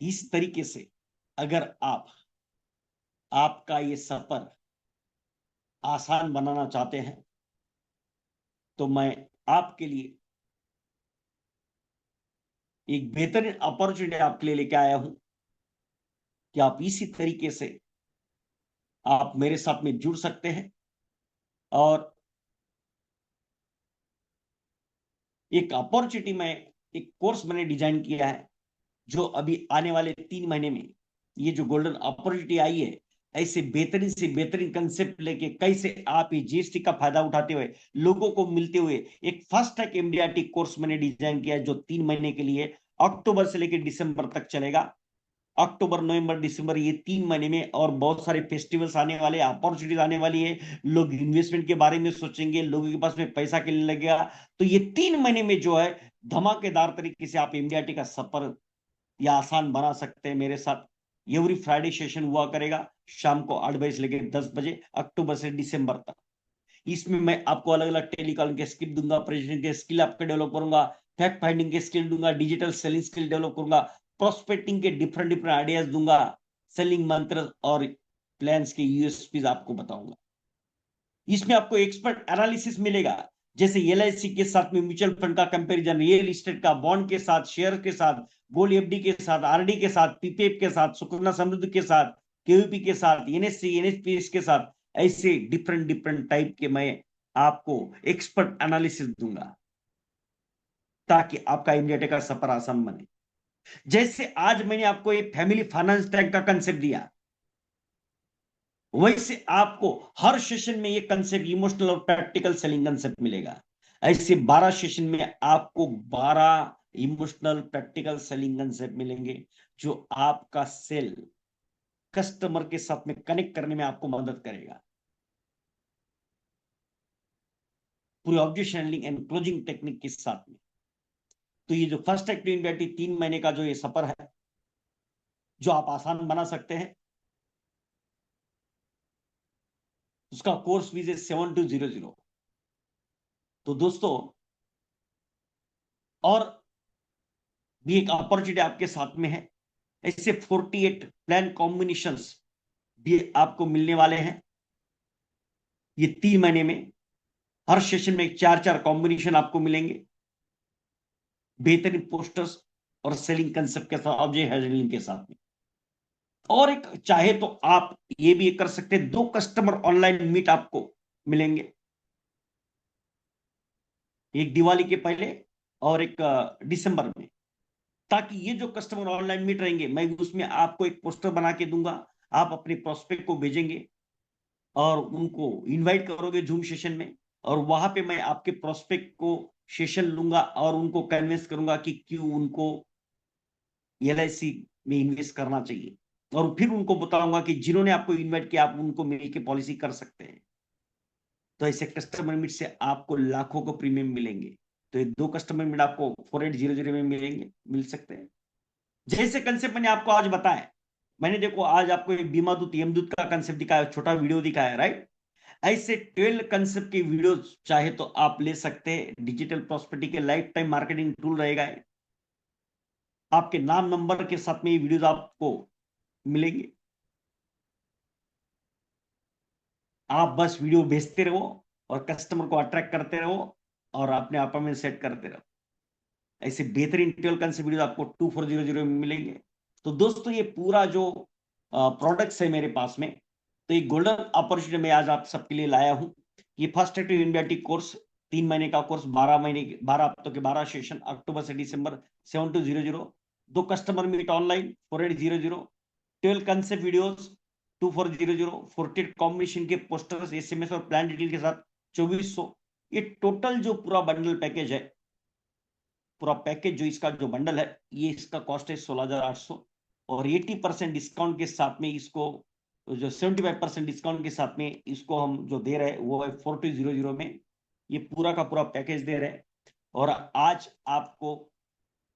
इस तरीके से अगर आप आपका ये सफर आसान बनाना चाहते हैं, तो मैं आपके लिए एक बेहतरीन अपॉर्चुनिटी आपके लिए लेके आया हूं कि आप इसी तरीके से आप मेरे साथ में जुड़ सकते हैं, और एक अपॉर्चुनिटी में एक कोर्स मैंने डिजाइन किया है, जो अभी आने वाले 3 महीने में ये जो गोल्डन अपॉर्चुनिटी आई है, ऐसे बेहतरीन से बेहतरीन कंसेप्ट लेके कैसे आप ये जीएसटी का फायदा उठाते हुए लोगों को मिलते हुए एक फास्ट ट्रैक एमडीआरटी कोर्स मैंने डिजाइन किया है, जो 3 महीने के लिए अक्टूबर से लेकर दिसंबर तक चलेगा। अक्टूबर, नवंबर, दिसंबर, ये 3 महीने में, और बहुत सारे फेस्टिवल्स आने वाले, अपॉर्चुनिटीज आने वाली है, लोग इन्वेस्टमेंट के बारे में सोचेंगे, लोगों के पास में पैसा के लिए लगेगा। तो ये 3 महीने में जो है धमाकेदार तरीके से आप एमडीआरटी का सफर या आसान बना सकते हैं मेरे साथ। एवरी फ्राइडे सेशन हुआ करेगा, शाम को 8 बजे से लेकर 10 बजे, अक्टूबर से दिसंबर तक। इसमें मैं आपको अलग अलग टेलीकॉलिंग के स्किल दूंगा, प्रेजेंटेशन के स्किल आपके डेवलप करूंगा, फैक्ट फाइंडिंग के स्किल दूंगा, डिजिटल सेलिंग स्किल डेवलप करूंगा, प्रोस्पेक्टिंग के डिफरेंट डिफरेंट आइडियाज दूंगा, सेलिंग मंत्र और प्लान्स के यूएसपीज आपको बताऊंगा। इसमें आपको एक्सपर्ट एनालिसिस मिलेगा, जैसे एलआईसी के साथ में म्यूचुअल फंड का कंपैरिजन, रियल एस्टेट का, बॉन्ड के साथ, शेयर के साथ, गोल्ड एफडी के साथ, आरडी के साथ, पीपीएफ के साथ, सुकन्या समृद्धि के साथ, केयूपी के साथ, एनएससी एनएसपीएस के साथ, ऐसे डिफरेंट डिफरेंट टाइप के मैं आपको एक्सपर्ट एनालिसिस दूंगा, ताकि आपका इंडिया का सफर आसान बने। जैसे आज मैंने आपको एक फैमिली फाइनेंस ट्रैक का कंसेप्ट दिया, वैसे आपको हर सेशन में ये कंसेप्ट, इमोशनल और प्रैक्टिकल सेलिंग कंसेप्ट मिलेगा। ऐसे 12 सेशन में आपको 12 इमोशनल प्रैक्टिकल सेलिंग कंसेप्ट मिलेंगे, जो आपका सेल कस्टमर के साथ में कनेक्ट करने में आपको मदद करेगा। पूरी objection handling and closing technique के साथ में। तो ये जो फर्स्ट एक्टिव बैटरी 3 महीने का जो ये सफर है, जो आप आसान बना सकते हैं, उसका कोर्स फीस है 7200। तो दोस्तों, और भी एक अपॉर्चुनिटी आपके साथ में है, ऐसे 48 प्लान कॉम्बिनेशंस भी आपको मिलने वाले हैं ये 3 महीने में। हर सेशन में चार चार कॉम्बिनेशन आपको मिलेंगे, बेहतरीन पोस्टर्स और सेलिंग कंसेप्ट के साथ, ऑब्जेक्ट हैंडलिंग के साथ में। और एक चाहे तो आप ये भी कर सकते हैं, 2 कस्टमर ऑनलाइन मीट आपको मिलेंगे, एक दिवाली के पहले और एक दिसंबर में, ताकि ये जो कस्टमर ऑनलाइन मीट रहेंगे, मैं उसमें आपको एक पोस्टर बना के दूंगा, आप अपने प्रोस्पेक्ट को भेजेंगे और उनको इनवाइट करोगे जूम सेशन में, और वहां पे मैं आपके प्रोस्पेक्ट को सेशन लूंगा और उनको कन्विंस करूंगा कि क्यों उनको एलआईसी में इन्वेस्ट करना चाहिए, और फिर उनको बताऊंगा कि जिन्होंने आपको इन्वाइट किया आप उनको मिलकर पॉलिसी कर सकते हैं। तो ऐसे कस्टमर मीट से आपको लाखों को प्रीमियम मिलेंगे। तो ये 2 कस्टमर मीट आपको 4800 में मिलेंगे, मिल सकते हैं। जैसे कंसेप्ट मैंने आपको आज बताया, मैंने देखो आज आपको एक बीमा दूत यमदूत का कंसेप्ट दिखाया, छोटा वीडियो दिखाया, राइट। ऐसे 12 कंसेप्ट की वीडियोस चाहे तो आप ले सकते हैं। डिजिटल प्रॉस्पेरिटी के लाइफ टाइम मार्केटिंग टूल रहेगा है। आपके नाम नंबर के साथ में ये वीडियोस आपको मिलेंगे। आप बस वीडियो भेजते रहो और कस्टमर को अट्रैक्ट करते रहो और अपने अपॉइंटमेंट सेट करते रहो। ऐसे बेहतरीन 12 कंसेप्ट वीडियो आपको 2400 में मिलेंगे। तो दोस्तों ये पूरा जो प्रोडक्ट्स है मेरे पास में, तो ये गोल्डन अपॉर्चुनिटी मैं आज आप सबके लिए लाया हूं। ये first active India T course 3 महीने का कोर्स, 12 महीने 12 हफ्तों के 12 सेशन, अक्टूबर से दिसंबर 7200। 2 customer meet online 4800। 12 concept videos 2400। 48 combination के पोस्टर्स, एसएमएस और प्लान डिटेल के साथ 2400। ये टोटल जो पूरा बंडल पैकेज है, पूरा पैकेज जो इसका जो बंडल है, ये इसका कॉस्ट है 16,800। और 80% डिस्काउंट के साथ में इसको, जो 75% डिस्काउंट के साथ में इसको हम जो दे रहे हैं वो है 4200 में। ये पूरा का पूरा पैकेज दे रहे हैं। और आज आपको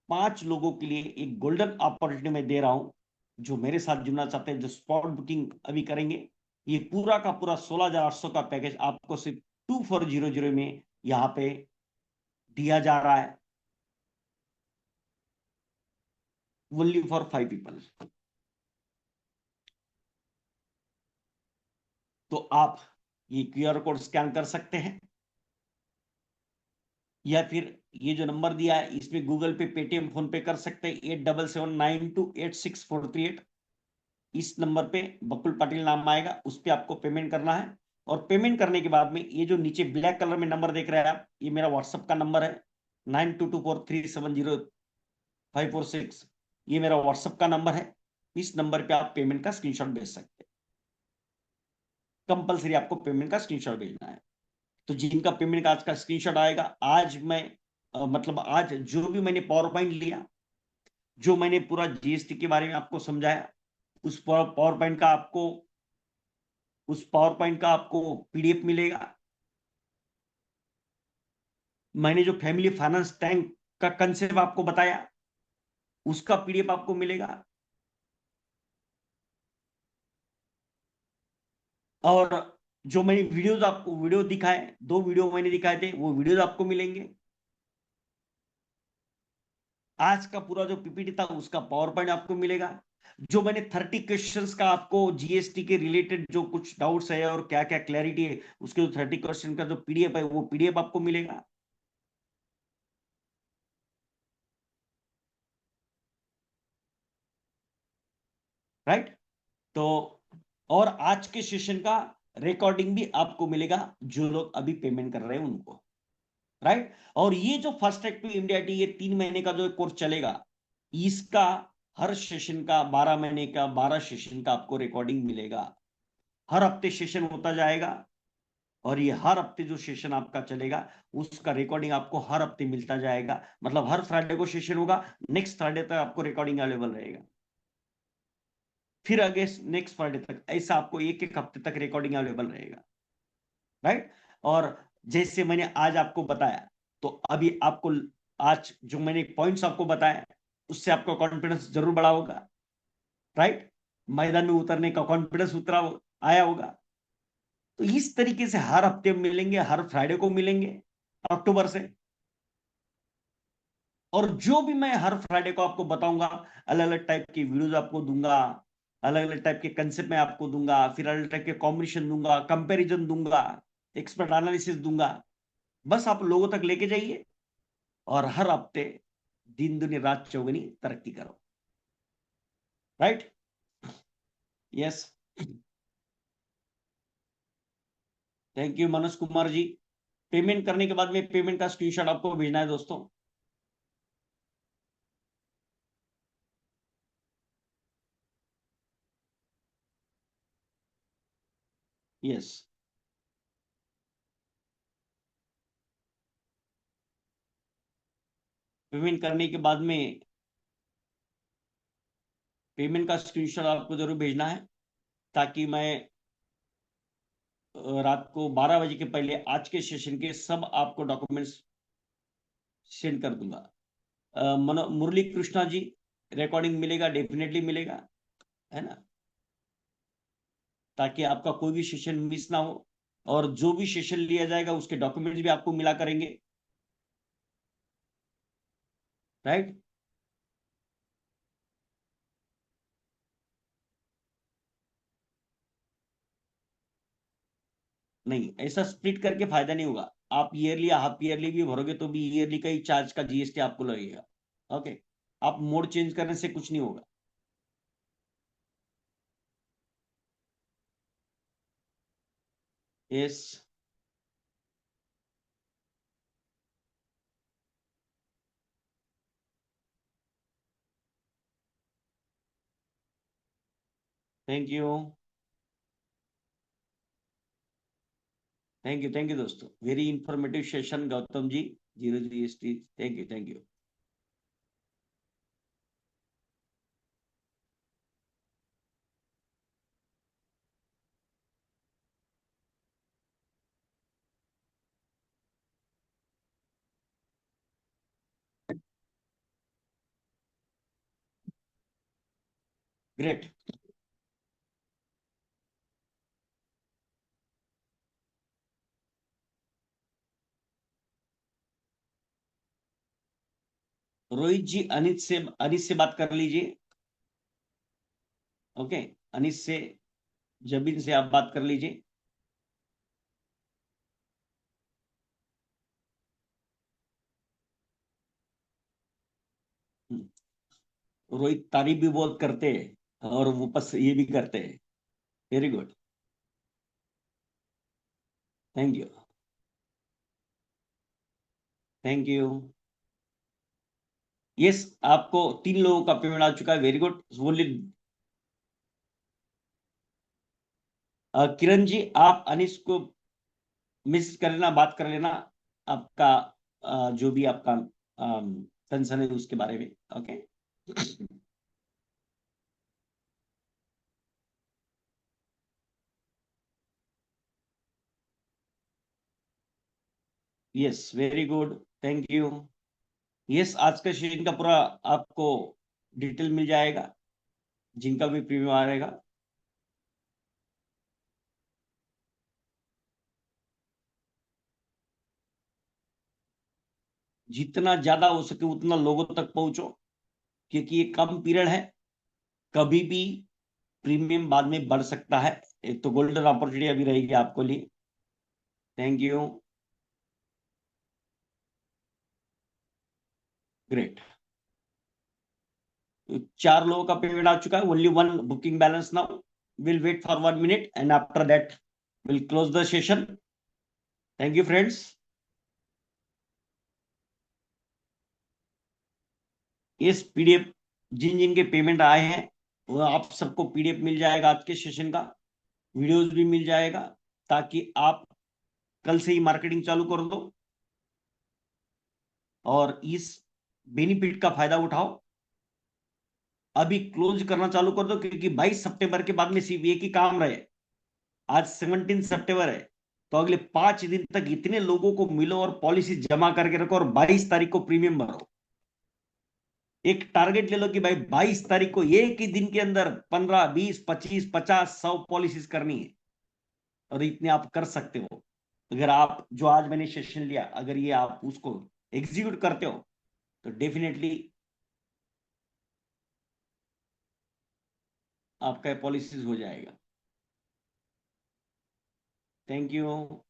5 लोगों के लिए एक गोल्डन अपॉर्चुनिटी में दे रहा हूं, जो मेरे साथ जुड़ना चाहते हैं, जो स्पॉट बुकिंग अभी करेंगे। ये पूरा का पूरा 16,800 का पैकेज आपको सिर्फ 2400 में यहाँ पे दिया जा रहा है, ओनली फॉर 5 पीपल। तो आप ये क्यूआर कोड स्कैन कर सकते हैं, या फिर ये जो नंबर दिया है इसमें गूगल पे, पेटीएम, फोन पे कर सकते हैं। 8779286438। इस नंबर पे बकुल पाटिल नाम आएगा, उस पर आपको पेमेंट करना है। और पेमेंट करने के बाद में ये जो नीचे ब्लैक कलर में नंबर देख रहे हैं आप, ये मेरा व्हाट्सअप का नंबर है, 9224370546। ये मेरा व्हाट्सअप का नंबर है। इस नंबर पे आप पेमेंट का स्क्रीनशॉट भेज सकते हैं। कंपलसरी आपको पेमेंट का स्क्रीनशॉट भेजना है। तो जिनका पेमेंट का आज का स्क्रीनशॉट आएगा, आज मैं मतलब आज जो भी मैंने पावर पॉइंट लिया, जो मैंने पूरा जीएसटी के बारे में आपको समझाया, उस पावर पॉइंट का आपको पीडीएफ मिलेगा। मैंने जो फैमिली फाइनेंस टैंक का कंसेप्ट आपको बताया, उसका पीडीएफ आपको मिलेगा। और जो मैंने वीडियो दिखाए, 2 वीडियो मैंने दिखाए थे, वो वीडियोज आपको मिलेंगे। आज का पूरा जो पीपीटी था उसका पावर पॉइंट आपको मिलेगा। जो मैंने 30 क्वेश्चंस का आपको जीएसटी के रिलेटेड जो कुछ डाउट्स है और क्या क्या क्लैरिटी है, उसके जो 30 क्वेश्चन का जो पीडीएफ है, वो पीडीएफ आपको मिलेगा। राइट। तो और आज के सेशन का रिकॉर्डिंग भी आपको मिलेगा, जो लोग अभी पेमेंट कर रहे हैं उनको। राइट। और ये जो फर्स्ट एक्टिव इंडिया टी, ये 3 महीने का जो कोर्स चलेगा, इसका हर सेशन का 12 महीने का 12 सेशन का आपको रिकॉर्डिंग मिलेगा। हर हफ्ते सेशन होता जाएगा। और ये हर हफ्ते जो सेशन आपका चलेगा, उसका रिकॉर्डिंग आपको हर हफ्ते मिलता जाएगा। मतलब हर फ्राइडे को सेशन होगा, नेक्स्ट फ्राइडे तक आपको रिकॉर्डिंग अवेलेबल रहेगा। फिर अगले नेक्स्ट फ्राइडे तक, ऐसा आपको एक एक हफ्ते तक रिकॉर्डिंग अवेलेबल रहेगा। राइट। और जैसे मैंने आज आपको बताया, तो अभी आपको आज जो मैंने पॉइंट्स आपको बताया, उससे आपका कॉन्फिडेंस जरूर बढ़ा होगा। राइट। मैदान में उतरने का कॉन्फिडेंस उतरा आया होगा। तो इस तरीके से हर हफ्ते मिलेंगे, हर फ्राइडे को मिलेंगे अक्टूबर से। और जो भी मैं हर फ्राइडे को आपको बताऊंगा, अलग अलग टाइप की वीडियोस आपको दूंगा, अलग अलग टाइप के कंसेप्ट में आपको दूंगा, फिर अलग टाइप के कॉम्बिनेशन दूंगा, कंपैरिजन दूंगा, एक्सपर्ट एनालिसिस दूंगा। बस आप लोगों तक लेके जाइए और हर हफ्ते दिन दुनी रात चौगनी तरक्की करो। Right. Yes. Thank you Manoj Kumar ji. Payment करने के बाद में पेमेंट का स्क्रीनशॉट आपको भेजना है दोस्तों। यस। पेमेंट करने के बाद में पेमेंट का स्क्रीनशॉट आपको जरूर भेजना है, ताकि मैं रात को 12 बजे के पहले आज के सेशन के सब आपको डॉक्यूमेंट्स सेंड कर दूंगा। मुरली कृष्णा जी, रिकॉर्डिंग मिलेगा, डेफिनेटली मिलेगा, है ना, ताकि आपका कोई भी सेशन मिस ना हो। और जो भी सेशन लिया जाएगा उसके डॉक्यूमेंट्स भी आपको मिला करेंगे, राइट। नहीं, ऐसा स्प्लिट करके फायदा नहीं होगा। आप ईयरली या हाफ ईयरली भी भरोगे तो भी ईयरली का ही चार्ज का जीएसटी आपको लगेगा। ओके, आप मोड चेंज करने से कुछ नहीं होगा। Yes. Thank you. Thank you दोस्तों, very informative session Gautam ji. Zero GST, thank you, thank you. Great. Rohit ji, Anis से बात कर लीजिए। ओके, अनिस से, जबीन से आप बात कर लीजिए। रोहित तारीफ भी बहुत करते हैं और वो बस ये भी करते हैं। Very good. Thank you. Thank you. Yes, आपको 3 लोगों का पेमेंट आ चुका है, very good. Only Kiran ji, आप अनिस को मिस कर लेना, बात कर लेना, आपका जो भी आपका कंसर्न है उसके बारे में। Okay. Yes, very good. Thank you. Yes, आज का सेशन का पूरा आपको डिटेल मिल जाएगा, जिनका भी प्रीमियम आ रहेगा। जितना ज्यादा हो सके उतना लोगों तक पहुंचो, क्योंकि ये कम पीरियड है, कभी भी प्रीमियम बाद में बढ़ सकता है। एक तो गोल्डन अपॉर्चुनिटी अभी रहेगी आपको लिए। Thank you. ग्रेट। 4 लोगों का पेमेंट आ चुका है, only one booking balance now. Will wait for 1 minute and after that will close the session. Thank you friends. इस पीडीएफ, जिन जिन के पेमेंट आए हैं वो आप सबको पीडीएफ मिल जाएगा, आज के सेशन का वीडियोस भी मिल जाएगा, ताकि आप कल से ही मार्केटिंग चालू कर दो और इस बेनिफिट का फायदा उठाओ। अभी क्लोज करना चालू कर दो, क्योंकि 22 सितंबर के बाद में सिर्फ एक ही काम रहे। आज 17 सितंबर है, तो अगले 5 दिन तक इतने लोगों को मिलो और पॉलिसी जमा करके रखो और 22 तारीख को प्रीमियम भरो। एक टारगेट ले लो कि भाई 22 तारीख को एक ही दिन के अंदर 15, 20, 25, 50, 100 पॉलिसीज करनी है, और इतने आप कर सकते हो। अगर आप जो आज मैंने सेशन लिया, अगर ये आप उसको एग्जीक्यूट करते हो तो डेफिनेटली आपका पॉलिसीज हो जाएगा। Thank you.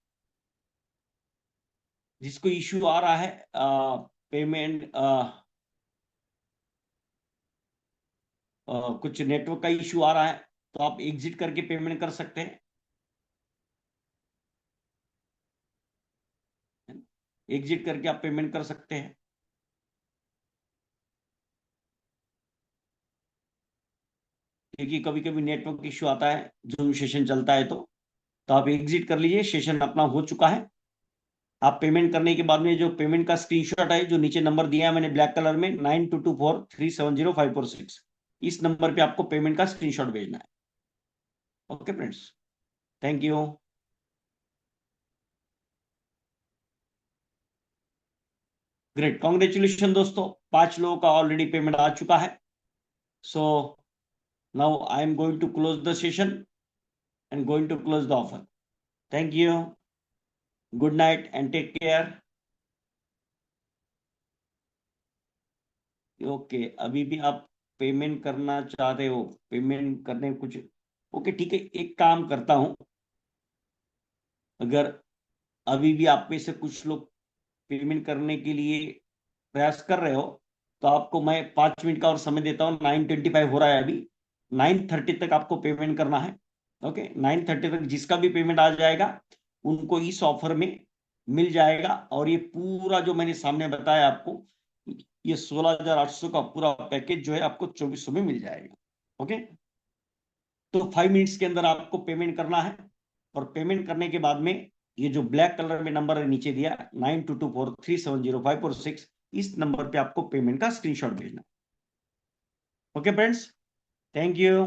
जिसको इश्यू आ रहा है पेमेंट, कुछ नेटवर्क का इश्यू आ रहा है, तो आप एग्जिट करके पेमेंट कर सकते हैं। एग्जिट करके आप पेमेंट कर सकते हैं, क्योंकि कभी कभी नेटवर्क इश्यू आता है जूम सेशन चलता है तो आप एग्जिट कर लीजिए, सेशन अपना हो चुका है। आप पेमेंट करने के बाद में जो पेमेंट का स्क्रीनशॉट है, जो नीचे नंबर दिया है मैंने ब्लैक कलर में, 9224370546, इस नंबर पे आपको पेमेंट का स्क्रीनशॉट भेजना है। Okay friends, thank you. Great, congratulation दोस्तों, 5 लोगों का ऑलरेडी पेमेंट आ चुका है। So now I am going to close the session and going to close the offer. Thank you, good night and take care. Okay, अभी भी आप payment करना चाह रहे हो, पेमेंट करने कुछ, ओके ठीक है, एक काम करता हूं, अगर अभी भी आप में से कुछ लोग पेमेंट करने के लिए प्रयास कर रहे हो, तो आपको मैं 5 मिनट का और समय देता हूँ। 9:25 हो रहा है अभी, 9:30 तक आपको पेमेंट करना है। ओके, 9:30 तक जिसका भी पेमेंट आ जाएगा उनको इस ऑफर में मिल जाएगा। और ये पूरा जो मैंने सामने बताया आपको, ये 16,800 का पूरा पैकेज जो है आपको 2400 में मिल जाएगा। ओके, तो 5 मिनट्स के अंदर आपको पेमेंट करना है। और पेमेंट करने के बाद में ये जो ब्लैक कलर में नंबर नीचे दिया 9224370546, इस नंबर पे आपको पेमेंट का स्क्रीनशॉट भेजना है। Okay friends, thank you.